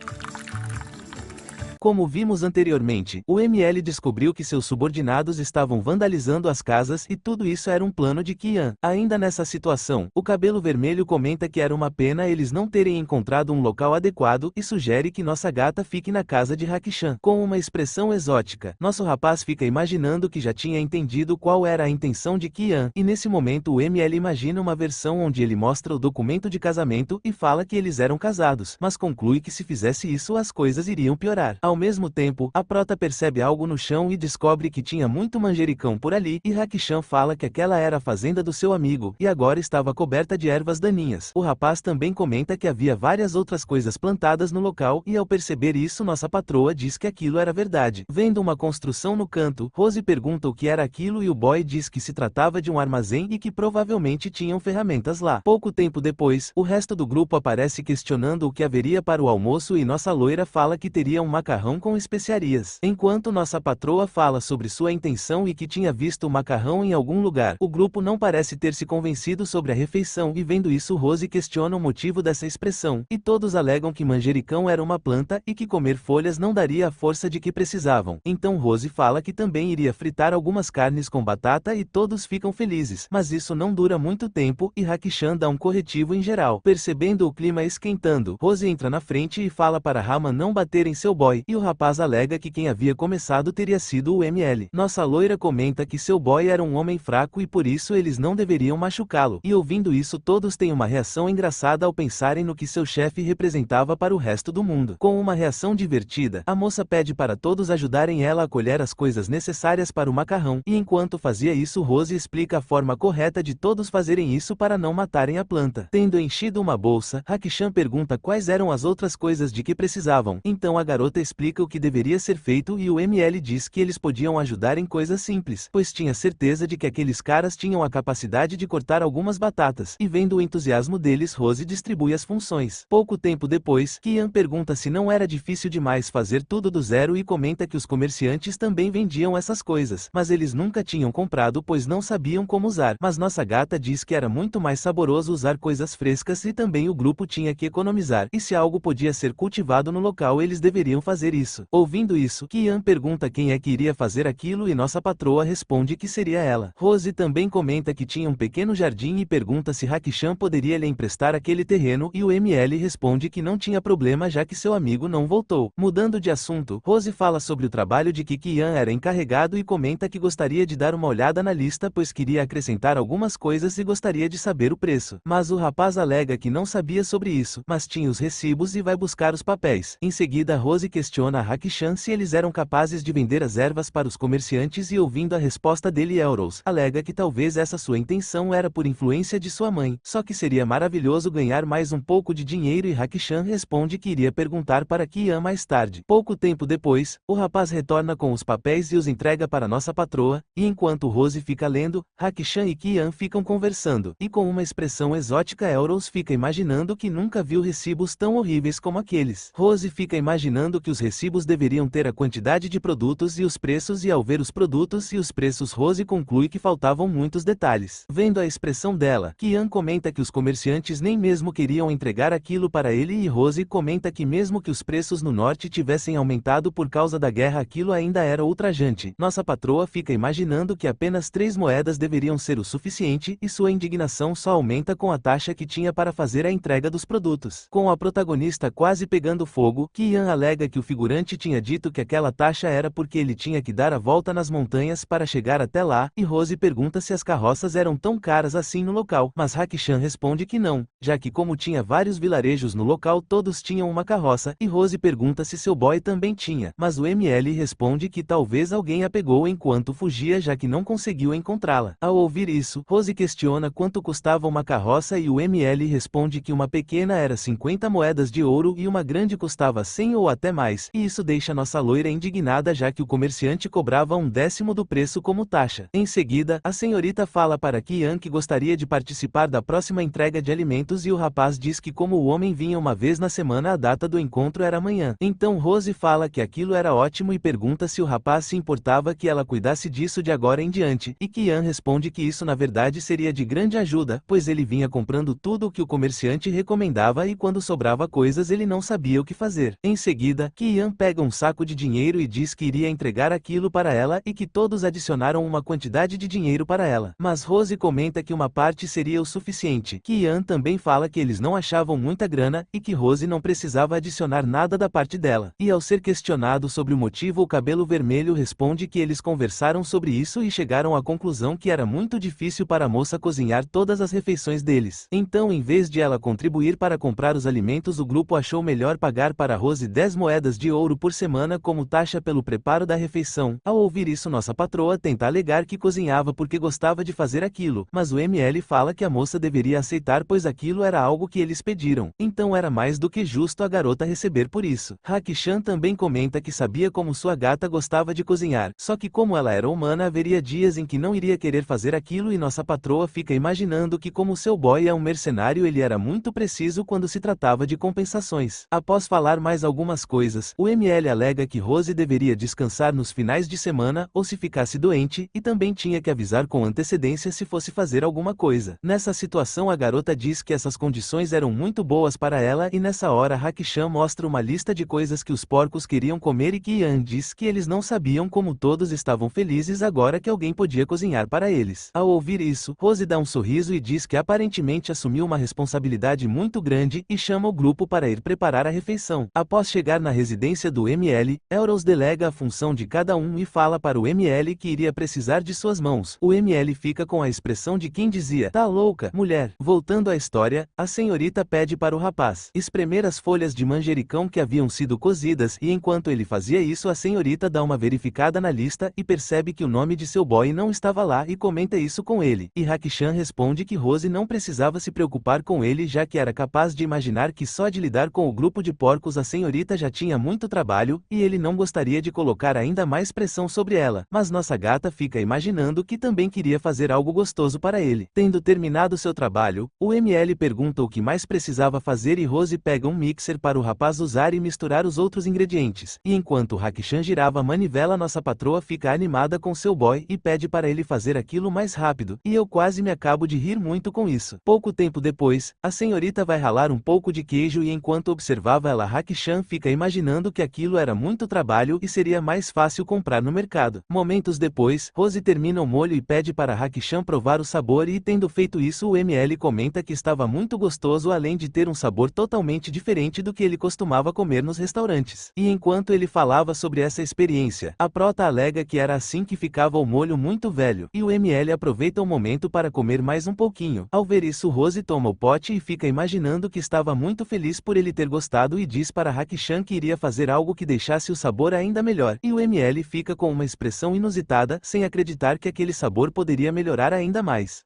Como vimos anteriormente, o ML descobriu que seus subordinados estavam vandalizando as casas e tudo isso era um plano de Ki-an. Ainda nessa situação, o cabelo vermelho comenta que era uma pena eles não terem encontrado um local adequado e sugere que nossa gata fique na casa de Haki-chan. Com uma expressão exótica, nosso rapaz fica imaginando que já tinha entendido qual era a intenção de Ki-an, e nesse momento o ML imagina uma versão onde ele mostra o documento de casamento e fala que eles eram casados, mas conclui que se fizesse isso as coisas iriam piorar. Ao mesmo tempo, a prota percebe algo no chão e descobre que tinha muito manjericão por ali, e Haki-chan fala que aquela era a fazenda do seu amigo, e agora estava coberta de ervas daninhas. O rapaz também comenta que havia várias outras coisas plantadas no local, e ao perceber isso nossa patroa diz que aquilo era verdade. Vendo uma construção no canto, Rose pergunta o que era aquilo e o boy diz que se tratava de um armazém e que provavelmente tinham ferramentas lá. Pouco tempo depois, o resto do grupo aparece questionando o que haveria para o almoço e nossa loira fala que teria um macarrão com especiarias. Enquanto nossa patroa fala sobre sua intenção e que tinha visto o macarrão em algum lugar, o grupo não parece ter se convencido sobre a refeição, e vendo isso Rose questiona o motivo dessa expressão, e todos alegam que manjericão era uma planta e que comer folhas não daria a força de que precisavam. Então Rose fala que também iria fritar algumas carnes com batata e todos ficam felizes, mas isso não dura muito tempo e Haki-chan dá um corretivo em geral. Percebendo o clima esquentando, Rose entra na frente e fala para Rama não bater em seu boy, e o rapaz alega que quem havia começado teria sido o ML. Nossa loira comenta que seu boy era um homem fraco e por isso eles não deveriam machucá-lo, e ouvindo isso todos têm uma reação engraçada ao pensarem no que seu chefe representava para o resto do mundo. Com uma reação divertida, a moça pede para todos ajudarem ela a colher as coisas necessárias para o macarrão, e enquanto fazia isso Rose explica a forma correta de todos fazerem isso para não matarem a planta. Tendo enchido uma bolsa, Haki-chan pergunta quais eram as outras coisas de que precisavam, então a garota explica o que deveria ser feito e o ML diz que eles podiam ajudar em coisas simples, pois tinha certeza de que aqueles caras tinham a capacidade de cortar algumas batatas, e vendo o entusiasmo deles Rose distribui as funções. Pouco tempo depois, Ki-an pergunta se não era difícil demais fazer tudo do zero e comenta que os comerciantes também vendiam essas coisas, mas eles nunca tinham comprado pois não sabiam como usar, mas nossa gata diz que era muito mais saboroso usar coisas frescas e também o grupo tinha que economizar, e se algo podia ser cultivado no local eles deveriam fazer isso. Ouvindo isso, Ki-an pergunta quem é que iria fazer aquilo e nossa patroa responde que seria ela. Rose também comenta que tinha um pequeno jardim e pergunta se Haki-chan poderia lhe emprestar aquele terreno e o ML responde que não tinha problema já que seu amigo não voltou. Mudando de assunto, Rose fala sobre o trabalho de que Ki-an era encarregado e comenta que gostaria de dar uma olhada na lista pois queria acrescentar algumas coisas e gostaria de saber o preço. Mas o rapaz alega que não sabia sobre isso, mas tinha os recibos e vai buscar os papéis. Em seguida Rose questiona questiona a Hakushan se eles eram capazes de vender as ervas para os comerciantes e ouvindo a resposta dele Elros, alega que talvez essa sua intenção era por influência de sua mãe, só que seria maravilhoso ganhar mais um pouco de dinheiro e Hakushan responde que iria perguntar para Kian mais tarde. Pouco tempo depois, o rapaz retorna com os papéis e os entrega para nossa patroa, e enquanto Rose fica lendo, Hakushan e Kian ficam conversando, e com uma expressão exótica Elros fica imaginando que nunca viu recibos tão horríveis como aqueles. Rose fica imaginando que os recibos deveriam ter a quantidade de produtos e os preços e ao ver os produtos e os preços Rose conclui que faltavam muitos detalhes. Vendo a expressão dela, Kian comenta que os comerciantes nem mesmo queriam entregar aquilo para ele e Rose comenta que mesmo que os preços no norte tivessem aumentado por causa da guerra aquilo ainda era ultrajante. Nossa patroa fica imaginando que apenas 3 moedas deveriam ser o suficiente e sua indignação só aumenta com a taxa que tinha para fazer a entrega dos produtos. Com a protagonista quase pegando fogo, Kian alega que o figurante tinha dito que aquela taxa era porque ele tinha que dar a volta nas montanhas para chegar até lá, e Rose pergunta se as carroças eram tão caras assim no local, mas Hakushan responde que não, já que como tinha vários vilarejos no local todos tinham uma carroça, e Rose pergunta se seu boy também tinha, mas o ML responde que talvez alguém a pegou enquanto fugia já que não conseguiu encontrá-la. Ao ouvir isso, Rose questiona quanto custava uma carroça e o ML responde que uma pequena era 50 moedas de ouro e uma grande custava 100 ou até mais, e isso deixa nossa loira indignada já que o comerciante cobrava 1/10 do preço como taxa. Em seguida, a senhorita fala para Kian que gostaria de participar da próxima entrega de alimentos e o rapaz diz que como o homem vinha uma vez na semana a data do encontro era amanhã. Então Rose fala que aquilo era ótimo e pergunta se o rapaz se importava que ela cuidasse disso de agora em diante, e Kian responde que isso na verdade seria de grande ajuda, pois ele vinha comprando tudo o que o comerciante recomendava e quando sobrava coisas ele não sabia o que fazer. Em seguida, Kian pega um saco de dinheiro e diz que iria entregar aquilo para ela e que todos adicionaram uma quantidade de dinheiro para ela. Mas Rose comenta que uma parte seria o suficiente. Kian também fala que eles não achavam muita grana e que Rose não precisava adicionar nada da parte dela. E ao ser questionado sobre o motivo o cabelo vermelho responde que eles conversaram sobre isso e chegaram à conclusão que era muito difícil para a moça cozinhar todas as refeições deles. Então em vez de ela contribuir para comprar os alimentos o grupo achou melhor pagar para Rose 10 moedas de ouro por semana como taxa pelo preparo da refeição. Ao ouvir isso nossa patroa tenta alegar que cozinhava porque gostava de fazer aquilo, mas o ML fala que a moça deveria aceitar pois aquilo era algo que eles pediram, então era mais do que justo a garota receber por isso. Hakushan também comenta que sabia como sua gata gostava de cozinhar, só que como ela era humana haveria dias em que não iria querer fazer aquilo e nossa patroa fica imaginando que como seu boy é um mercenário ele era muito preciso quando se tratava de compensações. Após falar mais algumas coisas, o ML alega que Rose deveria descansar nos finais de semana ou se ficasse doente, e também tinha que avisar com antecedência se fosse fazer alguma coisa. Nessa situação a garota diz que essas condições eram muito boas para ela e nessa hora Hakushan mostra uma lista de coisas que os porcos queriam comer e Kian diz que eles não sabiam como todos estavam felizes agora que alguém podia cozinhar para eles. Ao ouvir isso, Rose dá um sorriso e diz que aparentemente assumiu uma responsabilidade muito grande e chama o grupo para ir preparar a refeição. Após chegar na residência do ML, Elros delega a função de cada um e fala para o ML que iria precisar de suas mãos. O ML fica com a expressão de quem dizia, tá louca, mulher. Voltando à história, a senhorita pede para o rapaz espremer as folhas de manjericão que haviam sido cozidas e enquanto ele fazia isso a senhorita dá uma verificada na lista e percebe que o nome de seu boy não estava lá e comenta isso com ele. E Hakushan responde que Rose não precisava se preocupar com ele já que era capaz de imaginar que só de lidar com o grupo de porcos a senhorita já tinha muito trabalho e ele não gostaria de colocar ainda mais pressão sobre ela. Mas nossa gata fica imaginando que também queria fazer algo gostoso para ele. Tendo terminado seu trabalho, o ML pergunta o que mais precisava fazer e Rose pega um mixer para o rapaz usar e misturar os outros ingredientes. E enquanto Hakushan girava a manivela nossa patroa fica animada com seu boy e pede para ele fazer aquilo mais rápido, e eu quase me acabo de rir muito com isso. Pouco tempo depois, a senhorita vai ralar um pouco de queijo e enquanto observava ela Hakushan fica imaginando que aquilo era muito trabalho e seria mais fácil comprar no mercado. Momentos depois, Rose termina o molho e pede para Hakushan provar o sabor e tendo feito isso o ML comenta que estava muito gostoso além de ter um sabor totalmente diferente do que ele costumava comer nos restaurantes. E enquanto ele falava sobre essa experiência, a prota alega que era assim que ficava o molho muito velho, e o ML aproveita o momento para comer mais um pouquinho. Ao ver isso Rose toma o pote e fica imaginando que estava muito feliz por ele ter gostado e diz para Hakushan que iria fazer algo que deixasse o sabor ainda melhor, e o ML fica com uma expressão inusitada, sem acreditar que aquele sabor poderia melhorar ainda mais.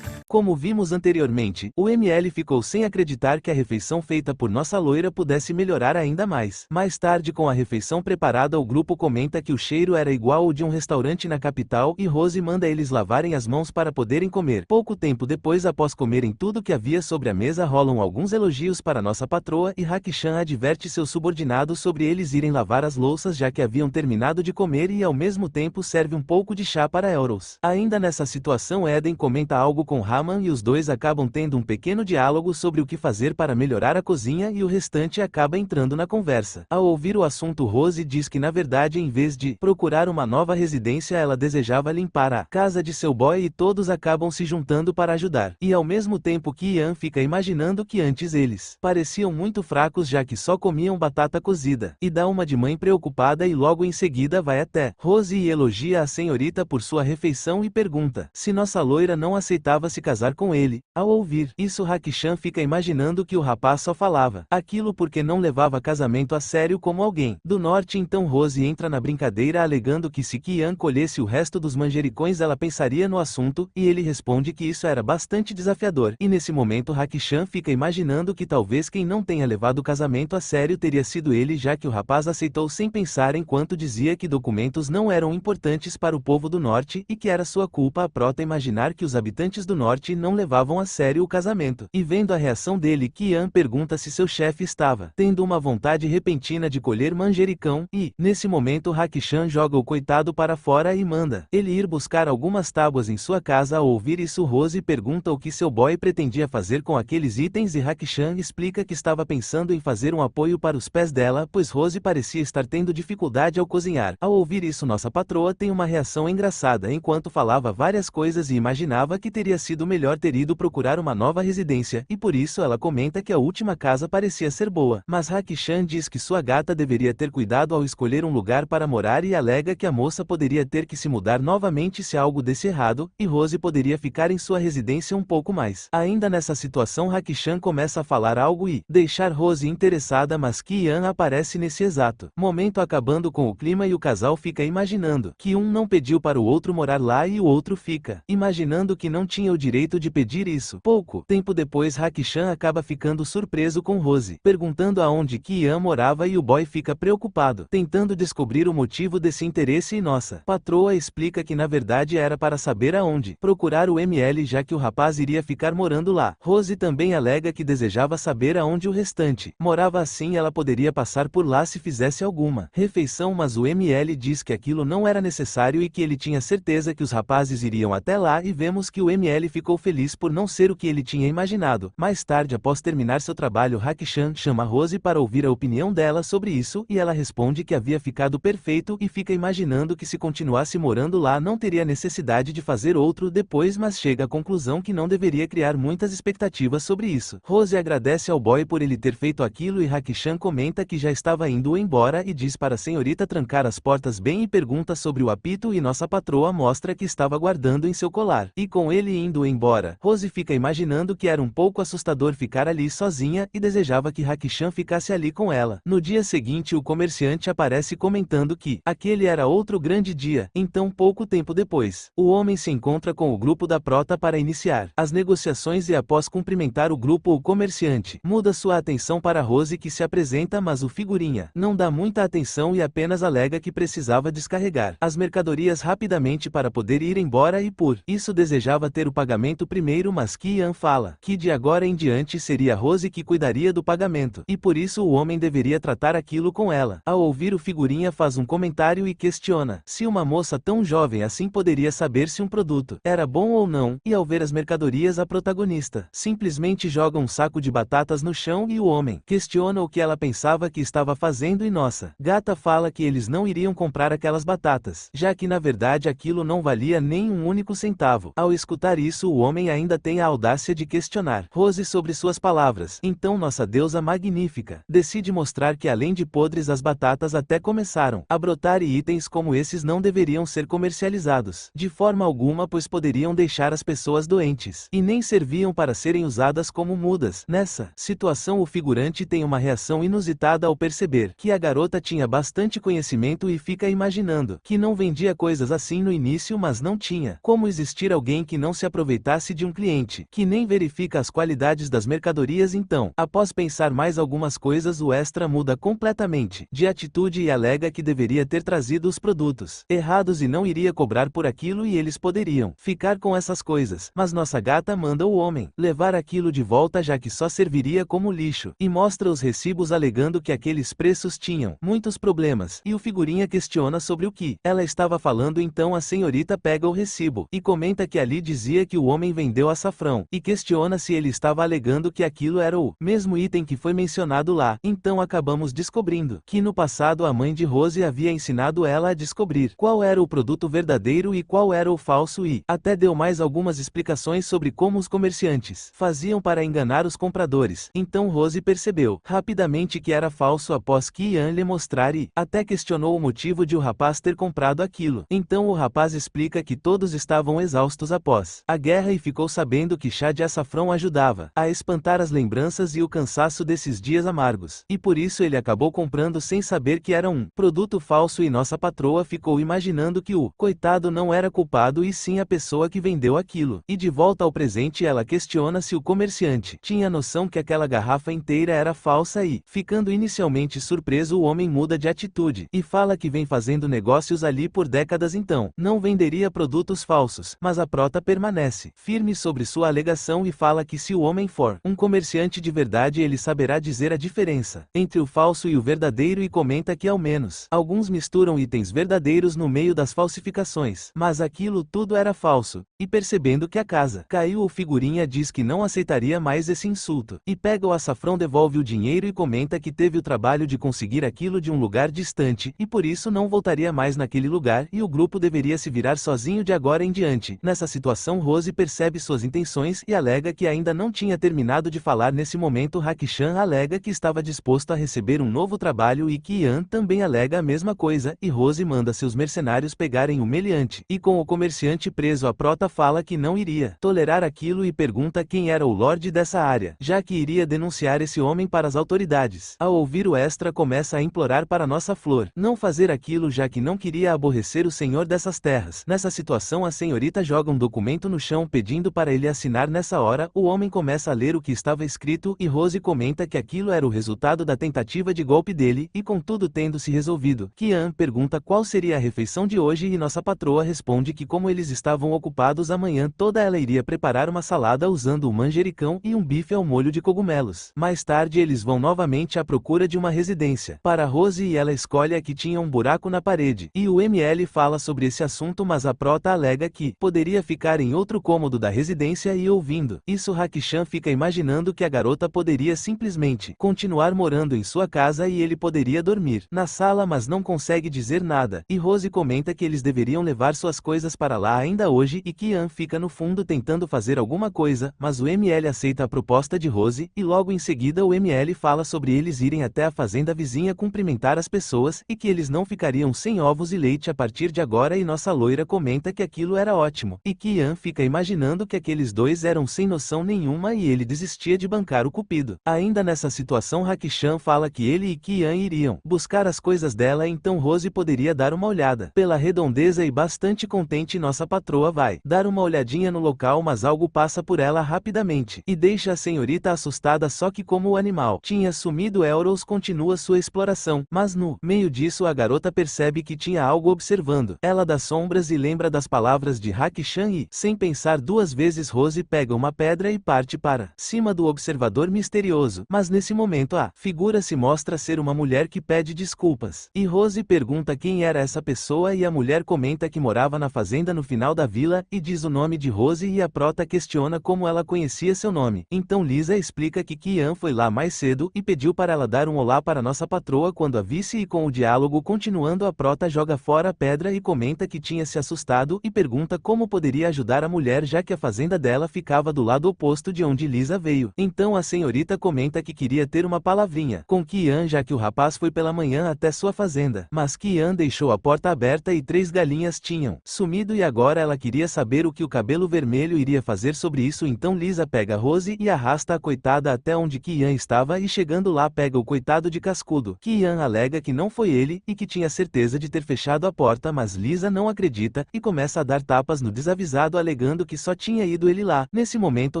Como vimos anteriormente, o ML ficou sem acreditar que a refeição feita por nossa loira pudesse melhorar ainda mais. Mais tarde, com a refeição preparada, o grupo comenta que o cheiro era igual ao de um restaurante na capital e Rose manda eles lavarem as mãos para poderem comer. Pouco tempo depois, após comerem tudo que havia sobre a mesa, rolam alguns elogios para nossa patroa e Haki-chan adverte seus subordinados sobre eles irem lavar as louças já que haviam terminado de comer e ao mesmo tempo serve um pouco de chá para Elros. Ainda nessa situação, Eden comenta algo com Raman e os dois acabam tendo um pequeno diálogo sobre o que fazer para melhorar a cozinha e o restante acaba entrando na conversa. Ao ouvir o assunto, Rose diz que na verdade em vez de procurar uma nova residência ela desejava limpar a casa de seu boy e todos acabam se juntando para ajudar. E ao mesmo tempo que Ian fica imaginando que antes eles pareciam muito fracos já que só comiam batata cozida, e dá uma de mãe preocupada e logo em seguida vai até Rose e elogia a senhorita por sua refeição e pergunta se nossa loira não aceitava se casar com ele. Ao ouvir isso, Haki-chan fica imaginando que o rapaz só falava aquilo porque não levava casamento a sério como alguém do norte. Então Rose entra na brincadeira alegando que se Kian colhesse o resto dos manjericões ela pensaria no assunto, e ele responde que isso era bastante desafiador, e nesse momento Haki-chan fica imaginando que talvez quem não tenha levado o casamento a sério teria sido ele, já que o rapaz aceitou sem pensar enquanto dizia que documentos não eram importantes para o povo do norte e que era sua culpa a prota imaginar que os habitantes do norte não levavam a sério o casamento. E vendo a reação dele, Kian pergunta se seu chefe estava tendo uma vontade repentina de colher manjericão, e, nesse momento, Haki-chan joga o coitado para fora e manda ele ir buscar algumas tábuas em sua casa. Ao ouvir isso, Rose pergunta o que seu boy pretendia fazer com aqueles itens e Haki-chan explica que estava pensando em fazer um apoio para os pés dela, pois Rose parecia estar tendo dificuldade ao cozinhar. Ao ouvir isso, nossa patroa tem uma reação engraçada enquanto falava várias coisas e imaginava que teria sido melhor ter ido procurar uma nova residência, e por isso ela comenta que a última casa parecia ser boa. Mas Haki-chan diz que sua gata deveria ter cuidado ao escolher um lugar para morar e alega que a moça poderia ter que se mudar novamente se algo desse errado, e Rose poderia ficar em sua residência um pouco mais. Ainda nessa situação, Haki-chan começa a falar algo e deixar Rose interessada, mas Kian aparece nesse exato momento, acabando com o clima, e o casal fica imaginando que um não pediu para o outro morar lá e o outro fica imaginando que não tinha o direito de pedir isso. Pouco tempo depois, Haki-chan acaba ficando surpreso com Rose perguntando aonde Kian morava e o boy fica preocupado, tentando descobrir o motivo desse interesse, e nossa patroa explica que na verdade era para saber aonde procurar o ML, já que o rapaz iria ficar morando lá. Rose também alega que desejava saber aonde o restante morava, assim ela poderia passar por lá se fizesse alguma refeição, mas o ML diz que aquilo não era necessário e que ele tinha certeza que os rapazes iriam até lá, e vemos que o ML ficou feliz por não ser o que ele tinha imaginado. Mais tarde, após terminar seu trabalho, Haki-chan chama Rose para ouvir a opinião dela sobre isso, e ela responde que havia ficado perfeito e fica imaginando que se continuasse morando lá não teria necessidade de fazer outro depois, mas chega à conclusão que não deveria criar muitas expectativas sobre isso. Rose agradece ao boy por ele ter feito aquilo e Haki-chan comenta que já estava indo embora e diz para a senhorita trancar as portas bem e pergunta sobre o apito, e nossa patroa mostra que estava guardando em seu colar. E com ele indo embora, Rose fica imaginando que era um pouco assustador ficar ali sozinha e desejava que Haki-chan ficasse ali com ela. No dia seguinte, o comerciante aparece comentando que aquele era outro grande dia. Então, pouco tempo depois, o homem se encontra com o grupo da prota para iniciar as negociações, e após cumprimentar o grupo, o comerciante muda sua atenção para Rose, que se apresenta, mas o figurinha não dá muita atenção e apenas alega que precisava descarregar as mercadorias rapidamente para poder ir embora e por isso desejava ter o pagamento primeiro, mas Kian fala que de agora em diante seria Rose que cuidaria do pagamento, e por isso o homem deveria tratar aquilo com ela. Ao ouvir, o figurinha faz um comentário e questiona se uma moça tão jovem assim poderia saber se um produto era bom ou não, e ao ver as mercadorias, a protagonista simplesmente joga um saco de batatas no chão e o homem questiona o que ela pensava que estava fazendo, e nossa gata fala que eles não iriam comprar aquelas batatas, já que na verdade aquilo não valia nem um único centavo. Ao escutar isso, o homem ainda tem a audácia de questionar Rose sobre suas palavras. Então nossa deusa magnífica decide mostrar que além de podres as batatas até começaram a brotar e itens como esses não deveriam ser comercializados de forma alguma, pois poderiam deixar as pessoas doentes e nem serviam para serem usadas como mudas. Nessa situação o figurante tem uma reação inusitada ao perceber que a garota tinha bastante conhecimento e fica imaginando que não vendia coisas assim no início, mas não tinha como existir alguém que não se aproveitasse de um cliente que nem verifica as qualidades das mercadorias. Então, após pensar mais algumas coisas, o extra muda completamente de atitude e alega que deveria ter trazido os produtos errados e não iria cobrar por aquilo e eles poderiam ficar com essas coisas. Mas nossa gata manda o homem levar aquilo de volta, já que só serviria como lixo, e mostra os recibos alegando que aqueles preços tinham muitos problemas, e o figurinha questiona sobre o que ela estava falando. Então a senhorita pega o recibo e comenta que ali dizia que o homem vendeu açafrão, e questiona se ele estava alegando que aquilo era o mesmo item que foi mencionado lá. Então acabamos descobrindo que no passado a mãe de Rose havia ensinado ela a descobrir qual era o produto verdadeiro e qual era o falso, e até deu mais algumas explicações sobre como os comerciantes faziam para enganar os compradores. Então Rose percebeu rapidamente que era falso após que Ian lhe mostrar e até questionou o motivo de o rapaz ter comprado aquilo. Então o rapaz explica que todos estavam exaustos após a guerra e ficou sabendo que chá de açafrão ajudava a espantar as lembranças e o cansaço desses dias amargos, e por isso ele acabou comprando sem saber que era um produto falso, e nossa patroa ficou imaginando que o coitado não era culpado e sim a pessoa que vendeu aquilo. E de volta ao presente ela questiona se o comerciante tinha noção que aquela garrafa inteira era falsa e, ficando inicialmente surpreso, o homem muda de atitude e fala que vem fazendo negócios ali por décadas, então não venderia produtos falsos. Mas a prota permanece firme sobre sua alegação e fala que se o homem for um comerciante de verdade ele saberá dizer a diferença entre o falso e o verdadeiro, e comenta que ao menos alguns misturam itens verdadeiros no meio das falsificações, mas aquilo tudo era falso. E percebendo que a casa caiu, o figurinha diz que não aceitaria mais esse insulto e pega o açafrão, devolve o dinheiro e comenta que teve o trabalho de conseguir aquilo de um lugar distante e por isso não voltaria mais naquele lugar e o grupo deveria se virar sozinho de agora em diante. Nessa situação Rose percebe suas intenções e alega que ainda não tinha terminado de falar. Nesse momento Haki-chan alega que estava disposto a receber um novo trabalho e que Ian também alega a mesma coisa, e Rose manda seus mercenários pegarem o meliante, e com o comerciante preso a prota fala que não iria tolerar aquilo e pergunta quem era o lorde dessa área, já que iria denunciar esse homem para as autoridades. Ao ouvir o extra começa a implorar para nossa flor não fazer aquilo, já que não queria aborrecer o senhor dessas terras. Nessa situação a senhorita joga um documento no chão pedindo para ele assinar. Nessa hora o homem começa a ler o que estava escrito e Rose comenta que aquilo era o resultado da tentativa de golpe dele, e contudo tendo se resolvido, Ian pergunta qual seria a refeição de hoje e nossa patroa responde que como eles estavam ocupados amanhã toda ela iria preparar uma salada usando um manjericão e um bife ao molho de cogumelos. Mais tarde eles vão novamente à procura de uma residência para Rose e ela escolhe a que tinha um buraco na parede, e o ML fala sobre esse assunto, mas a prota alega que poderia ficar em outro cômodo da residência, e ouvindo isso Haki-chan fica imaginando que a garota poderia simplesmente continuar morando em sua casa e ele poderia dormir na sala, mas não consegue dizer nada, e Rose comenta que eles deveriam levar suas coisas para lá ainda hoje e que Ian fica no fundo tentando fazer alguma coisa, mas o ML aceita a proposta de Rose, e logo em seguida o ML fala sobre eles irem até a fazenda vizinha cumprimentar as pessoas e que eles não ficariam sem ovos e leite a partir de agora, e nossa loira comenta que aquilo era ótimo, e que Ian fica imaginando que aqueles dois eram sem noção nenhuma e ele desistia de bancar o cupido. Ainda nessa situação Haki-chan fala que ele e que Ian iriam buscar as coisas dela, então Rose poderia dar uma olhada pela redondeza, e bastante contente nossa patroa vai dar uma olhadinha no local, mas algo passa por ela rapidamente e deixa a senhorita assustada, só que como o animal tinha sumido Elros continua sua exploração, mas no meio disso a garota percebe que tinha algo observando ela das sombras e lembra das palavras de Haki-chan e, sem pensar duas vezes, Rose pega uma pedra e parte para cima do observador misterioso, mas nesse momento a figura se mostra ser uma mulher que pede desculpas, e Rose pergunta quem era essa pessoa e a mulher comenta que morava na fazenda no final da vila, e diz o nome de Rose, e a prota questiona como ela conhecia seu nome. Então Lisa explica que Ian foi lá mais cedo e pediu para ela dar um olá para nossa patroa quando a visse, e com o diálogo continuando a prota joga fora a pedra e comenta que tinha se assustado e pergunta como poderia ajudar a mulher, mulher já que a fazenda dela ficava do lado oposto de onde Lisa veio. Então a senhorita comenta que queria ter uma palavrinha com Qian já que o rapaz foi pela manhã até sua fazenda. Mas Qian deixou a porta aberta e 3 galinhas tinham sumido e agora ela queria saber o que o cabelo vermelho iria fazer sobre isso. Então Lisa pega Rose e arrasta a coitada até onde Qian estava e chegando lá pega o coitado de cascudo. Qian alega que não foi ele e que tinha certeza de ter fechado a porta, mas Lisa não acredita e começa a dar tapas no desavisado alegando que só tinha ido ele lá. Nesse momento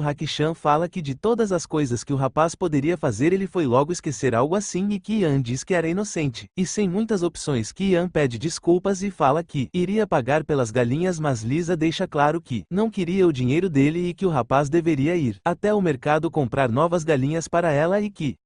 Hakushan fala que de todas as coisas que o rapaz poderia fazer ele foi logo esquecer algo assim e Qian diz que era inocente. E sem muitas opções Qian pede desculpas e fala que iria pagar pelas galinhas, mas Lisa deixa claro que não queria o dinheiro dele e que o rapaz deveria ir até o mercado comprar novas galinhas para ela e que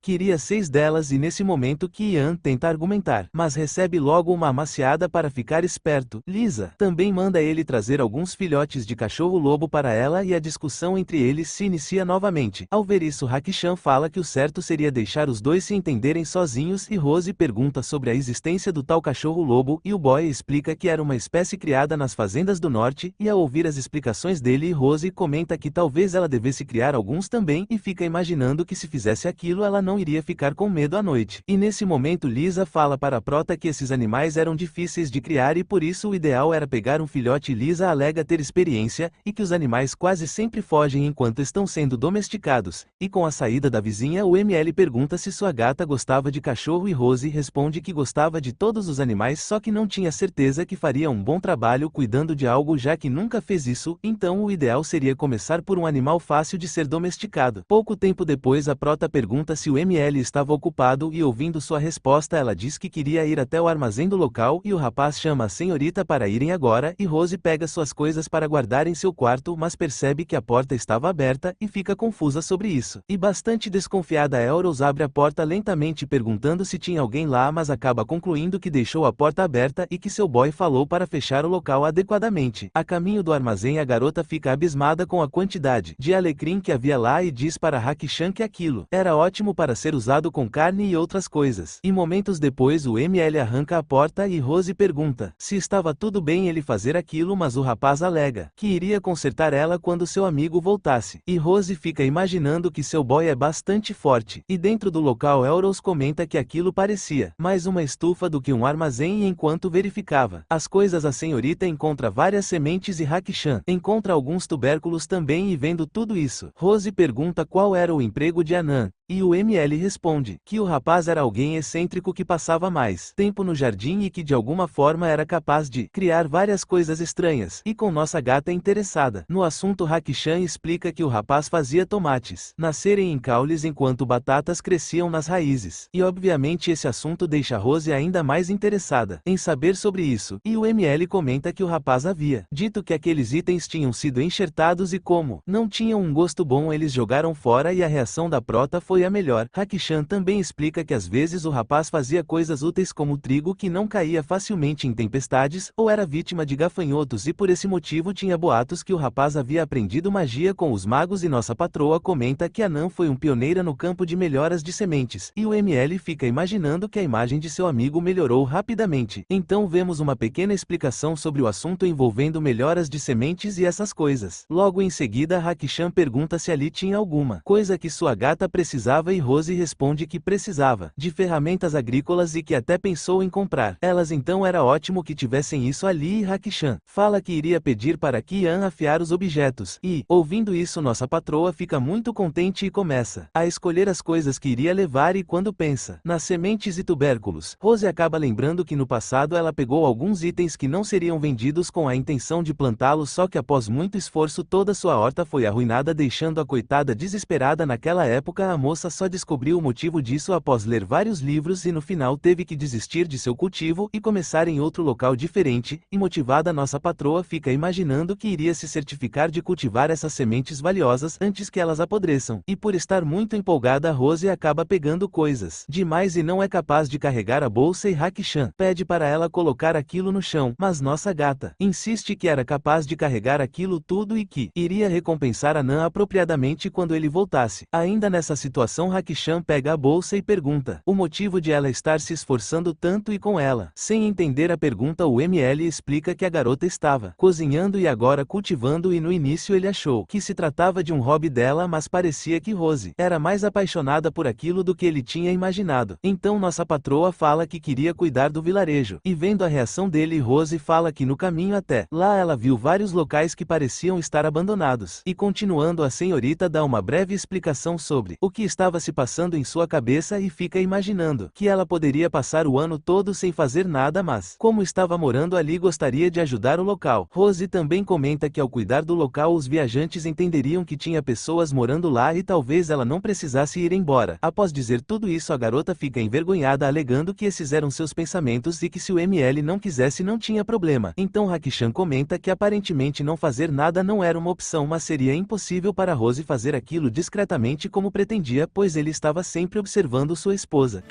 queria 6 delas e nesse momento Qian tenta argumentar, mas recebe logo uma amaciada para ficar esperto. Lisa também manda ele trazer alguns filhotes de cachorro-lobo para ela e a discussão entre eles se inicia novamente. Ao ver isso Hakushan fala que o certo seria deixar os dois se entenderem sozinhos e Rose pergunta sobre a existência do tal cachorro-lobo e o boy explica que era uma espécie criada nas fazendas do norte e ao ouvir as explicações dele Rose comenta que talvez ela devesse criar alguns também e fica imaginando que se fizesse aquilo ela não iria ficar com medo à noite. E nesse momento Lisa fala para Prota que esses animais eram difíceis de criar e por isso o ideal era pegar um filhote. Lisa alega ter experiência e que os animais quase sempre fogem enquanto estão sendo domesticados. E com a saída da vizinha o ML pergunta se sua gata gostava de cachorro e Rose responde que gostava de todos os animais só que não tinha certeza que faria um bom trabalho cuidando de algo já que nunca fez isso, então o ideal seria começar por um animal fácil de ser domesticado. Pouco tempo depois a Prota pergunta se o ML estava ocupado e ouvindo sua resposta ela diz que queria ir até o armazém do local e o rapaz chama a senhorita para irem agora e Rose pega suas coisas para guardar em seu quarto mas percebe que a porta estava aberta e fica confusa sobre isso. E bastante desconfiada Elros abre a porta lentamente perguntando se tinha alguém lá mas acaba concluindo que deixou a porta aberta e que seu boy falou para fechar o local adequadamente. A caminho do armazém a garota fica abismada com a quantidade de alecrim que havia lá e diz para Hakushan que aquilo era ótimo para ser usado com carne e outras coisas. E momentos depois o ML arranca a porta e Rose pergunta se estava tudo bem ele fazer aquilo mas o rapaz alega que iria consertar ela quando seu amigo voltasse. E Rose fica imaginando que seu boy é bastante forte. E dentro do local Elros comenta que aquilo parecia mais uma estufa do que um armazém e enquanto verificava as coisas a senhorita encontra várias sementes e Hakushan encontra alguns tubérculos também e vendo tudo isso, Rose pergunta qual era o emprego de Anan. E o ML responde que o rapaz era alguém excêntrico que passava mais tempo no jardim e que de alguma forma era capaz de criar várias coisas estranhas. E com nossa gata interessada no assunto Hakushan explica que o rapaz fazia tomates nascerem em caules enquanto batatas cresciam nas raízes. E obviamente esse assunto deixa Rose ainda mais interessada em saber sobre isso. E o ML comenta que o rapaz havia dito que aqueles itens tinham sido enxertados e como não tinham um gosto bom eles jogaram fora e a reação da Prota foi a melhor. Hakushan também explica que às vezes o rapaz fazia coisas úteis como trigo que não caía facilmente em tempestades, ou era vítima de gafanhotos e por esse motivo tinha boatos que o rapaz havia aprendido magia com os magos e nossa patroa comenta que Anan foi um pioneira no campo de melhoras de sementes. E o ML fica imaginando que a imagem de seu amigo melhorou rapidamente. Então vemos uma pequena explicação sobre o assunto envolvendo melhoras de sementes e essas coisas. Logo em seguida Hakushan pergunta se ali tinha alguma coisa que sua gata precisava e Rose responde que precisava de ferramentas agrícolas e que até pensou em comprar. Elas então era ótimo que tivessem isso ali e Hakushan fala que iria pedir para Qian afiar os objetos. E, ouvindo isso nossa patroa fica muito contente e começa a escolher as coisas que iria levar e quando pensa nas sementes e tubérculos, Rose acaba lembrando que no passado ela pegou alguns itens que não seriam vendidos com a intenção de plantá-los só que após muito esforço toda sua horta foi arruinada deixando a coitada desesperada. Naquela época a moça só descobriu o motivo disso após ler vários livros e no final teve que desistir de seu cultivo e começar em outro local diferente, e motivada nossa patroa fica imaginando que iria se certificar de cultivar essas sementes valiosas antes que elas apodreçam, e por estar muito empolgada Rose acaba pegando coisas demais e não é capaz de carregar a bolsa e Hakushan pede para ela colocar aquilo no chão, mas nossa gata insiste que era capaz de carregar aquilo tudo e que iria recompensar Anan apropriadamente quando ele voltasse. Ainda nessa situação situação, Haki-chan pega a bolsa e pergunta o motivo de ela estar se esforçando tanto e com ela. Sem entender a pergunta, o ML explica que a garota estava cozinhando e agora cultivando, e no início ele achou que se tratava de um hobby dela, mas parecia que Rose era mais apaixonada por aquilo do que ele tinha imaginado. Então nossa patroa fala que queria cuidar do vilarejo, e vendo a reação dele, Rose fala que no caminho até lá ela viu vários locais que pareciam estar abandonados. E continuando, a senhorita dá uma breve explicação sobre o que estava se passando em sua cabeça e fica imaginando que ela poderia passar o ano todo sem fazer nada, mas como estava morando ali, gostaria de ajudar o local. Rose também comenta que ao cuidar do local os viajantes entenderiam que tinha pessoas morando lá e talvez ela não precisasse ir embora. Após dizer tudo isso, a garota fica envergonhada, alegando que esses eram seus pensamentos e que se o ML não quisesse não tinha problema. Então Haki-chan comenta que aparentemente não fazer nada não era uma opção, mas seria impossível para Rose fazer aquilo discretamente como pretendia, pois ele estava sempre observando sua esposa.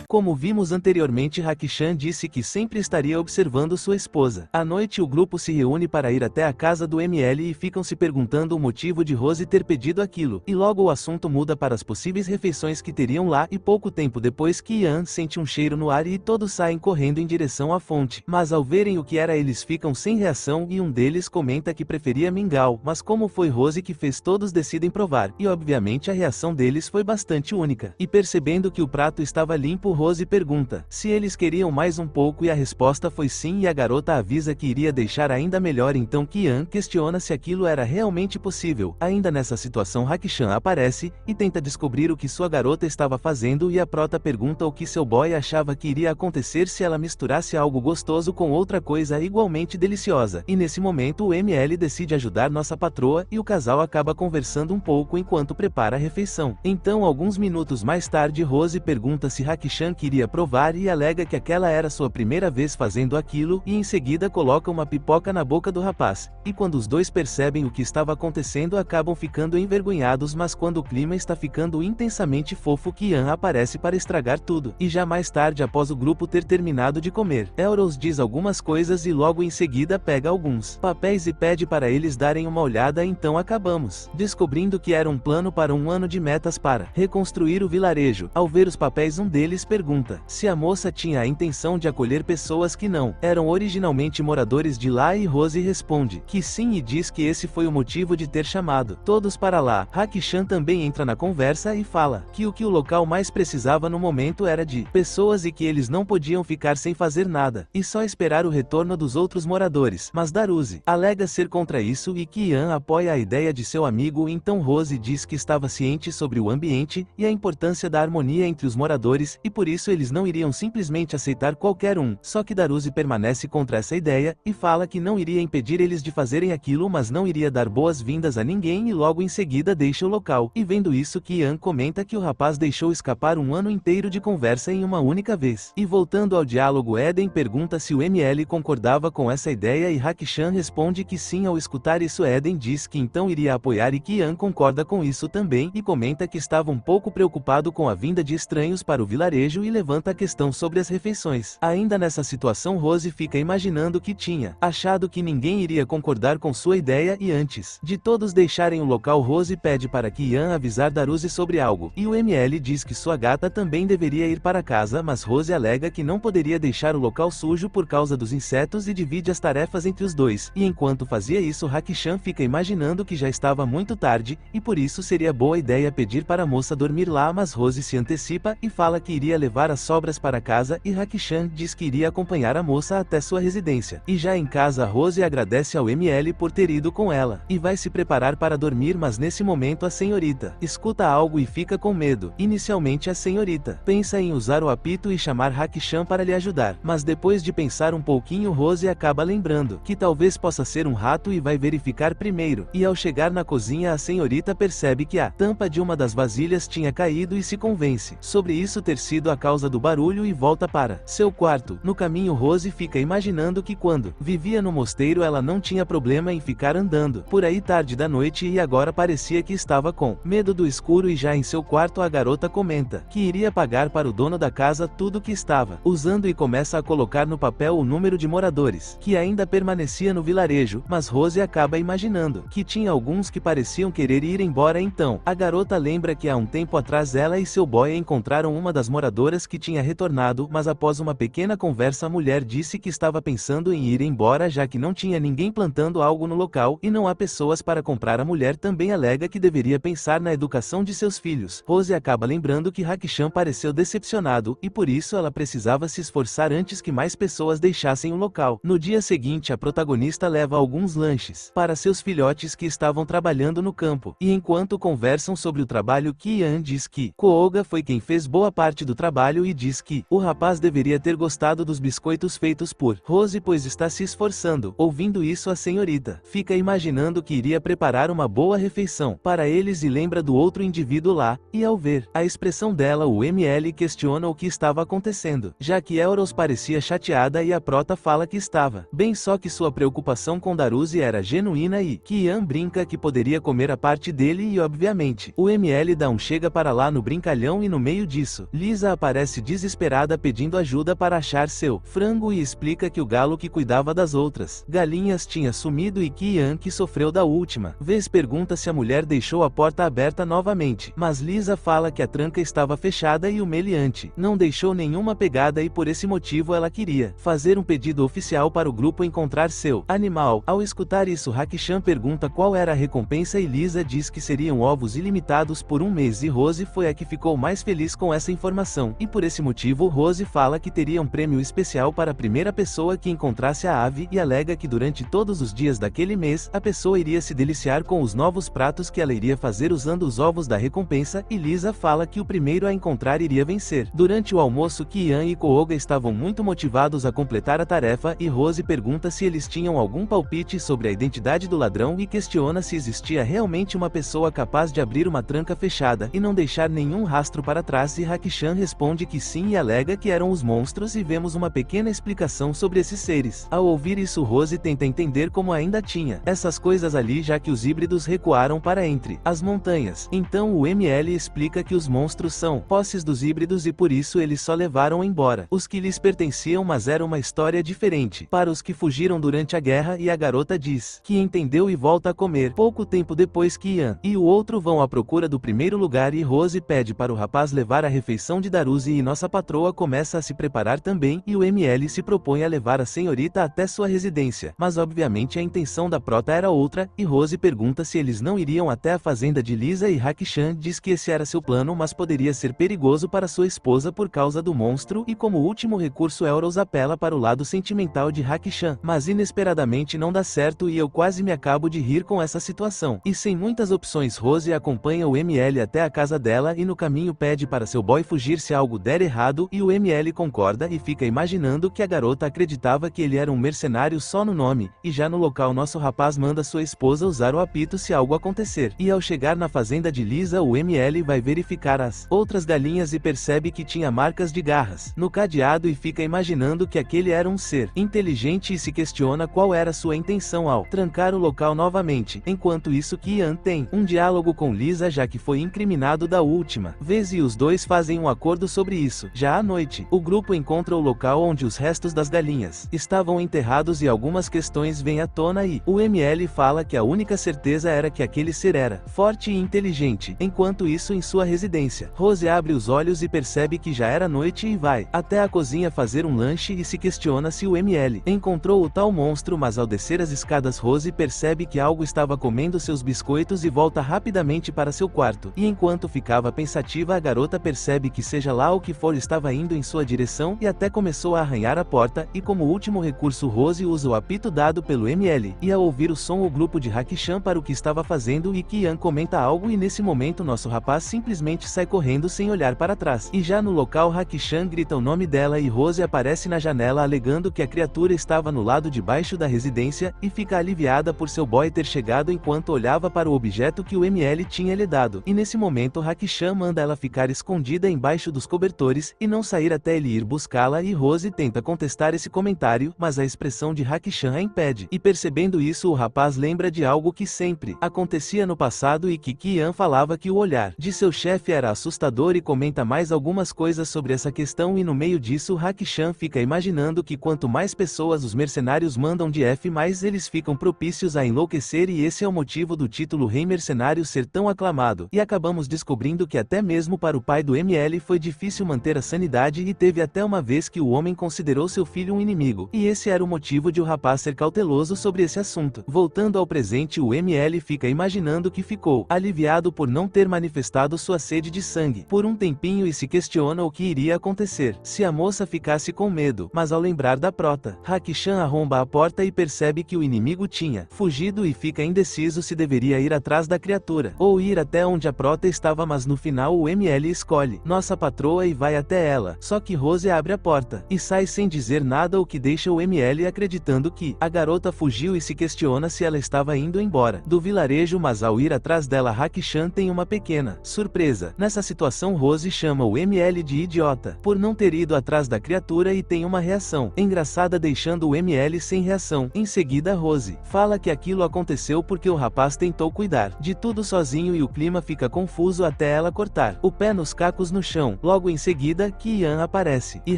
Como vimos anteriormente, Haki-chan disse que sempre estaria observando sua esposa. À noite, o grupo se reúne para ir até a casa do ML e ficam se perguntando o motivo de Rose ter pedido aquilo. E logo o assunto muda para as possíveis refeições que teriam lá, e pouco tempo depois Ki-an sente um cheiro no ar e todos saem correndo em direção à fonte. Mas ao verem o que era, eles ficam sem reação e um deles comenta que preferia mingau, mas como foi Rose que fez, todos decidem provar. E obviamente a reação deles foi bastante única. E percebendo que o prato estava limpo, Rose pergunta se eles queriam mais um pouco e a resposta foi sim, e a garota avisa que iria deixar ainda melhor. Então Ki-an questiona se aquilo era realmente possível. Ainda nessa situação, Haki-chan aparece e tenta descobrir o que sua garota estava fazendo, e a prota pergunta o que seu boy achava que iria acontecer se ela misturasse algo gostoso com outra coisa igualmente deliciosa. E nesse momento o ML decide ajudar nossa patroa e o casal acaba conversando um pouco enquanto prepara a refeição. Então alguns minutos mais tarde, Rose pergunta se Haki-chan queria provar e alega que aquela era sua primeira vez fazendo aquilo, e em seguida coloca uma pipoca na boca do rapaz. E quando os dois percebem o que estava acontecendo, acabam ficando envergonhados, mas quando o clima está ficando intensamente fofo, Ki-an aparece para estragar tudo. E já mais tarde, após o grupo ter terminado de comer, Elros diz algumas coisas e logo em seguida pega alguns papéis e pede para eles darem uma olhada. Então acabamos descobrindo que era um plano para um ano de metas para reconstruir o vilarejo. Ao ver os papéis, um deles pergunta se a moça tinha a intenção de acolher pessoas que não eram originalmente moradores de lá, e Rose responde que sim e diz que esse foi o motivo de ter chamado todos para lá. Haki-chan também entra na conversa e fala que o local mais precisava no momento era de pessoas e que eles não podiam ficar sem fazer nada e só esperar o retorno dos outros moradores. Mas Daruzi alega ser contra isso e Ki-an apoia a ideia de seu amigo. Então Rose diz que estava ciente sobre o ambiente e a importância da harmonia entre os moradores, e por isso eles não iriam simplesmente aceitar qualquer um. Só que Daruzi permanece contra essa ideia e fala que não iria impedir eles de fazerem aquilo, mas não iria dar boas-vindas a ninguém, e logo em seguida deixa o local. E vendo isso, Ki-an comenta que o rapaz deixou escapar um ano inteiro de conversa em uma única vez. E voltando ao diálogo, Eden pergunta se o ML concordava com essa ideia e Haki-chan responde que sim. Ao escutar isso, Eden diz que então iria apoiar e Ki-an concorda com isso também e comenta que estava um pouco preocupado com a vinda de estranhos para o vilarejo e levanta a questão sobre as refeições. Ainda nessa situação, Rose fica imaginando que tinha achado que ninguém iria concordar com sua ideia, e antes de todos deixarem o local, Rose pede para Ki-an avisar Daruzi sobre algo, e o ML diz que sua gata também deveria ir para casa, mas Rose alega que não poderia deixar o local sujo por causa dos insetos e divide as tarefas entre os dois. E enquanto fazia isso, Haki-chan fica imaginando que já estava muito tarde e por isso seria boa ideia pedir para a moça dormir lá, mas Rose se antecipa e fala que iria levar as sobras para casa, e Haki-chan diz que iria acompanhar a moça até sua residência. E já em casa, Rose agradece ao ML por ter ido com ela e vai se preparar para dormir, mas nesse momento a senhorita escuta algo e fica com medo. Inicialmente a senhorita pensa em usar o apito e chamar Haki-chan para lhe ajudar, mas depois de pensar um pouquinho, Rose acaba lembrando que talvez possa ser um rato e vai verificar primeiro. E ao chegar na cozinha, a senhorita percebe que a tampa de uma das vasilhas tinha caído e se convence sobre isso ter sido a a causa do barulho e volta para seu quarto. No caminho, Rose fica imaginando que quando vivia no mosteiro ela não tinha problema em ficar andando por aí tarde da noite e agora parecia que estava com medo do escuro, e já em seu quarto a garota comenta que iria pagar para o dono da casa tudo que estava usando e começa a colocar no papel o número de moradores que ainda permanecia no vilarejo, mas Rose acaba imaginando que tinha alguns que pareciam querer ir embora. Então a garota lembra que há um tempo atrás ela e seu boy encontraram uma das moradoras que tinha retornado, mas após uma pequena conversa a mulher disse que estava pensando em ir embora já que não tinha ninguém plantando algo no local e não há pessoas para comprar. A mulher também alega que deveria pensar na educação de seus filhos. Rose acaba lembrando que Hakushan pareceu decepcionado e por isso ela precisava se esforçar antes que mais pessoas deixassem o local. No dia seguinte a protagonista leva alguns lanches para seus filhotes que estavam trabalhando no campo, e enquanto conversam sobre o trabalho, Ki-an diz que Kouga foi quem fez boa parte do trabalho e diz que o rapaz deveria ter gostado dos biscoitos feitos por Rose pois está se esforçando. Ouvindo isso a senhorita fica imaginando que iria preparar uma boa refeição para eles e lembra do outro indivíduo lá, e ao ver a expressão dela o ML questiona o que estava acontecendo, já que Euros parecia chateada e a prota fala que estava bem, só que sua preocupação com Daruzi era genuína e Ki-an brinca que poderia comer a parte dele e obviamente o ML dá um chega para lá no brincalhão, e no meio disso Lisa aparece desesperada pedindo ajuda para achar seu frango e explica que o galo que cuidava das outras galinhas tinha sumido e Ki-an, que sofreu da última vez, pergunta se a mulher deixou a porta aberta novamente, mas Lisa fala que a tranca estava fechada e o meliante não deixou nenhuma pegada e por esse motivo ela queria fazer um pedido oficial para o grupo encontrar seu animal. Ao escutar isso Hakushan pergunta qual era a recompensa e Lisa diz que seriam ovos ilimitados por um mês, e Rose foi a que ficou mais feliz com essa informação, e por esse motivo Rose fala que teria um prêmio especial para a primeira pessoa que encontrasse a ave e alega que durante todos os dias daquele mês a pessoa iria se deliciar com os novos pratos que ela iria fazer usando os ovos da recompensa, e Lisa fala que o primeiro a encontrar iria vencer. Durante o almoço Ki-an e Kouga estavam muito motivados a completar a tarefa e Rose pergunta se eles tinham algum palpite sobre a identidade do ladrão e questiona se existia realmente uma pessoa capaz de abrir uma tranca fechada e não deixar nenhum rastro para trás, e Hakushan responde que sim e alega que eram os monstros, e vemos uma pequena explicação sobre esses seres. Ao ouvir isso Rose tenta entender como ainda tinha essas coisas ali já que os híbridos recuaram para entre as montanhas. Então o ML explica que os monstros são posses dos híbridos e por isso eles só levaram embora os que lhes pertenciam, mas era uma história diferente para os que fugiram durante a guerra, e a garota diz que entendeu e volta a comer. Pouco tempo depois Ki-an e o outro vão à procura do primeiro lugar e Rose pede para o rapaz levar a refeição de Daruzi e nossa patroa começa a se preparar também, e o ML se propõe a levar a senhorita até sua residência, mas obviamente a intenção da prota era outra, e Rose pergunta se eles não iriam até a fazenda de Lisa e Hakushan diz que esse era seu plano, mas poderia ser perigoso para sua esposa por causa do monstro, e como último recurso Euros apela para o lado sentimental de Hakushan, mas inesperadamente não dá certo e eu quase me acabo de rir com essa situação. E sem muitas opções Rose acompanha o ML até a casa dela e no caminho pede para seu boy fugir se algo der errado, e o ML concorda e fica imaginando que a garota acreditava que ele era um mercenário só no nome, e já no local nosso rapaz manda sua esposa usar o apito se algo acontecer, e ao chegar na fazenda de Lisa o ML vai verificar as outras galinhas e percebe que tinha marcas de garras no cadeado e fica imaginando que aquele era um ser inteligente e se questiona qual era sua intenção ao trancar o local novamente. Enquanto isso Ki-an tem um diálogo com Lisa já que foi incriminado da última vez e os dois fazem um acordo sobre isso. Já à noite, o grupo encontra o local onde os restos das galinhas estavam enterrados e algumas questões vêm à tona e o ML fala que a única certeza era que aquele ser era forte e inteligente. Enquanto isso em sua residência, Rose abre os olhos e percebe que já era noite e vai até a cozinha fazer um lanche e se questiona se o ML encontrou o tal monstro, mas ao descer as escadas Rose percebe que algo estava comendo seus biscoitos e volta rapidamente para seu quarto, e enquanto ficava pensativa a garota percebe que seja lá o que for estava indo em sua direção e até começou a arranhar a porta, e como último recurso Rose usa o apito dado pelo ML, e ao ouvir o som o grupo de Hakushan para o que estava fazendo e Ki-an comenta algo e nesse momento nosso rapaz simplesmente sai correndo sem olhar para trás, e já no local Hakushan grita o nome dela e Rose aparece na janela alegando que a criatura estava no lado de baixo da residência, e fica aliviada por seu boy ter chegado enquanto olhava para o objeto que o ML tinha lhe dado, e nesse momento Hakushan manda ela ficar escondida embaixo do dos cobertores, e não sair até ele ir buscá-la, e Rose tenta contestar esse comentário, mas a expressão de Haki-chan a impede. E percebendo isso, o rapaz lembra de algo que sempre acontecia no passado e que Ki-an falava, que o olhar de seu chefe era assustador, e comenta mais algumas coisas sobre essa questão, e no meio disso Haki-chan fica imaginando que quanto mais pessoas os mercenários mandam de F, mais eles ficam propícios a enlouquecer, e esse é o motivo do título Rei Mercenário ser tão aclamado. E acabamos descobrindo que até mesmo para o pai do ML foi difícil manter a sanidade, e teve até uma vez que o homem considerou seu filho um inimigo, e esse era o motivo de o rapaz ser cauteloso sobre esse assunto. Voltando ao presente, o ML fica imaginando que ficou aliviado por não ter manifestado sua sede de sangue por um tempinho, e se questiona o que iria acontecer se a moça ficasse com medo, mas ao lembrar da prota, Haki-chan arromba a porta e percebe que o inimigo tinha fugido, e fica indeciso se deveria ir atrás da criatura ou ir até onde a prota estava, mas no final o ML escolhe nossa patroa e vai até ela. Só que Rose abre a porta e sai sem dizer nada, o que deixa o ML acreditando que a garota fugiu, e se questiona se ela estava indo embora do vilarejo, mas ao ir atrás dela Haki-chan tem uma pequena surpresa. Nessa situação Rose chama o ML de idiota por não ter ido atrás da criatura, e tem uma reação engraçada deixando o ML sem reação. Em seguida Rose fala que aquilo aconteceu porque o rapaz tentou cuidar de tudo sozinho, e o clima fica confuso até ela cortar o pé nos cacos no chão. Logo em seguida Ki-an aparece, e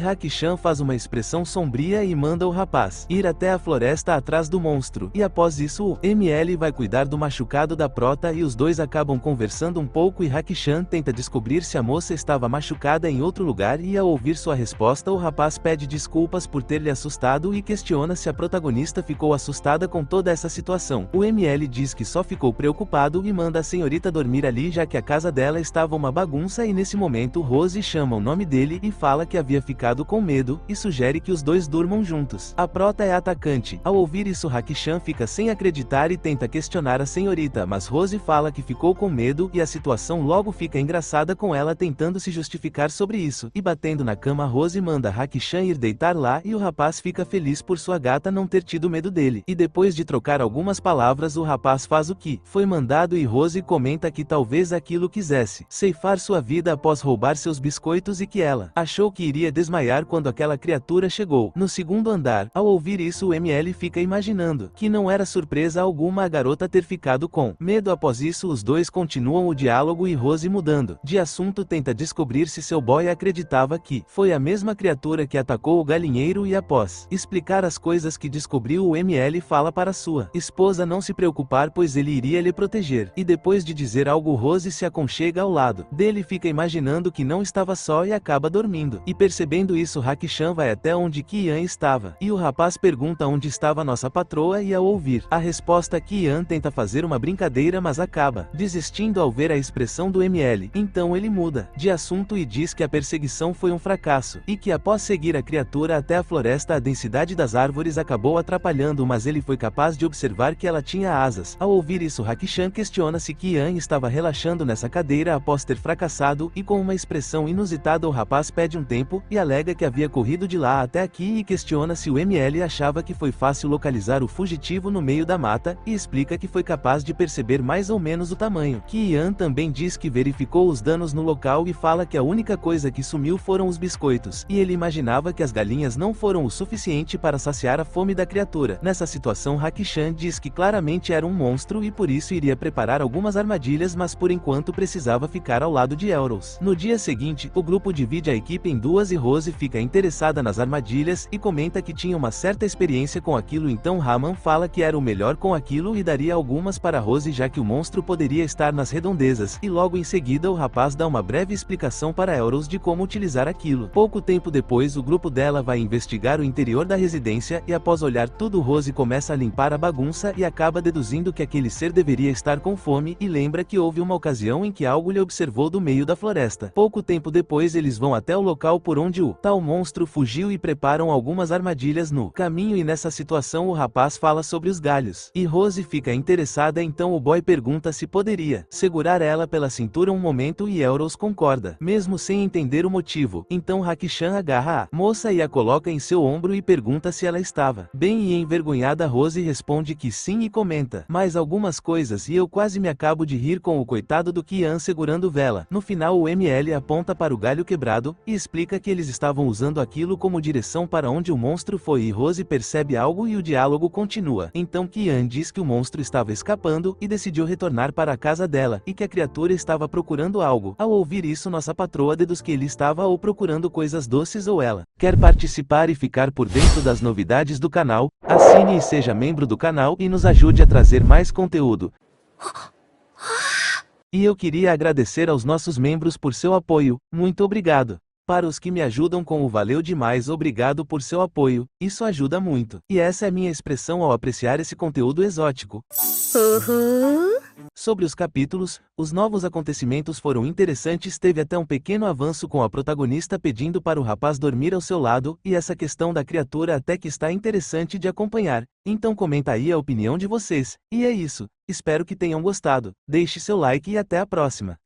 Haki-chan faz uma expressão sombria e manda o rapaz ir até a floresta atrás do monstro, e após isso o ML vai cuidar do machucado da prota, e os dois acabam conversando um pouco, e Haki-chan tenta descobrir se a moça estava machucada em outro lugar, e ao ouvir sua resposta o rapaz pede desculpas por ter lhe assustado e questiona se a protagonista ficou assustada com toda essa situação. O ML diz que só ficou preocupado e manda a senhorita dormir ali, já que a casa dela estava uma bagunça, e nesse momento Rose chama o nome dele e fala que havia ficado com medo, e sugere que os dois durmam juntos. A prota é atacante. Ao ouvir isso Haki-chan fica sem acreditar e tenta questionar a senhorita, mas Rose fala que ficou com medo, e a situação logo fica engraçada com ela tentando se justificar sobre isso, e batendo na cama Rose manda Haki-chan ir deitar lá, e o rapaz fica feliz por sua gata não ter tido medo dele, e depois de trocar algumas palavras o rapaz faz o que foi mandado, e Rose comenta que talvez aquilo quisesse ceifar sua vida após roubar seus biscoitos, e que ela achou que iria desmaiar quando aquela criatura chegou no segundo andar. Ao ouvir isso o ML fica imaginando que não era surpresa alguma a garota ter ficado com medo. Após isso os dois continuam o diálogo, e Rose, mudando de assunto, tenta descobrir se seu boy acreditava que foi a mesma criatura que atacou o galinheiro, e após explicar as coisas que descobriu o ML fala para sua esposa não se preocupar, pois ele iria lhe proteger, e depois de dizer algo Rose se aconchega ao lado dele, fica imaginando que não estava só e acaba dormindo. E percebendo isso Haki-chan vai até onde Ki-an estava, e o rapaz pergunta onde estava nossa patroa, e ao ouvir a resposta Ki-an tenta fazer uma brincadeira, mas acaba desistindo ao ver a expressão do ML. Então ele muda de assunto e diz que a perseguição foi um fracasso, e que após seguir a criatura até a floresta a densidade das árvores acabou atrapalhando, mas ele foi capaz de observar que ela tinha asas. Ao ouvir isso Haki-chan questiona se Ki-an estava relaxando nessa cadeira após ter fracassado, e com uma expressão inusitada o rapaz pede um tempo, e alega que havia corrido de lá até aqui, e questiona se o ML achava que foi fácil localizar o fugitivo no meio da mata, e explica que foi capaz de perceber mais ou menos o tamanho. Ki-an também diz que verificou os danos no local e fala que a única coisa que sumiu foram os biscoitos, e ele imaginava que as galinhas não foram o suficiente para saciar a fome da criatura. Nessa situação Haki-chan diz que claramente era um monstro e por isso iria preparar algumas armadilhas, mas por enquanto precisava ficar ao lado de Elros. No dia seguinte, o grupo divide a equipe em duas, e Rose fica interessada nas armadilhas e comenta que tinha uma certa experiência com aquilo, então Raman fala que era o melhor com aquilo e daria algumas para Rose, já que o monstro poderia estar nas redondezas, e logo em seguida o rapaz dá uma breve explicação para Elros de como utilizar aquilo. Pouco tempo depois o grupo dela vai investigar o interior da residência, e após olhar tudo Rose começa a limpar a bagunça e acaba deduzindo que aquele ser deveria estar com fome, e lembra que houve uma ocasião em que algo lhe observou do meio da floresta. Pouco tempo depois eles vão até o local por onde o tal monstro fugiu e preparam algumas armadilhas no caminho, e nessa situação o rapaz fala sobre os galhos, e Rose fica interessada, então o boy pergunta se poderia segurar ela pela cintura um momento, e Elros concorda, mesmo sem entender o motivo. Então Haki-chan agarra a moça e a coloca em seu ombro e pergunta se ela estava bem, e envergonhada Rose responde que sim e comenta mais algumas coisas, e eu quase me acabo de rir com o coitado do Ki-an segurando vela. No final o ML aponta volta para o galho quebrado, e explica que eles estavam usando aquilo como direção para onde o monstro foi e Rose percebe algo e o diálogo continua. Então Kian diz que o monstro estava escapando e decidiu retornar para a casa dela, e que a criatura estava procurando algo. Ao ouvir isso, nossa patroa deduz que ele estava ou procurando coisas doces ou ela quer participar e ficar por dentro das novidades do canal. Assine e seja membro do canal e nos ajude a trazer mais conteúdo. E eu queria agradecer aos nossos membros por seu apoio, muito obrigado. Para os que me ajudam com o valeu demais, obrigado por seu apoio, isso ajuda muito. E essa é minha expressão ao apreciar esse conteúdo exótico. Sobre os capítulos, os novos acontecimentos foram interessantes. Teve até um pequeno avanço com a protagonista pedindo para o rapaz dormir ao seu lado, e essa questão da criatura até que está interessante de acompanhar. Então comenta aí a opinião de vocês. E é isso, espero que tenham gostado, deixe seu like e até a próxima.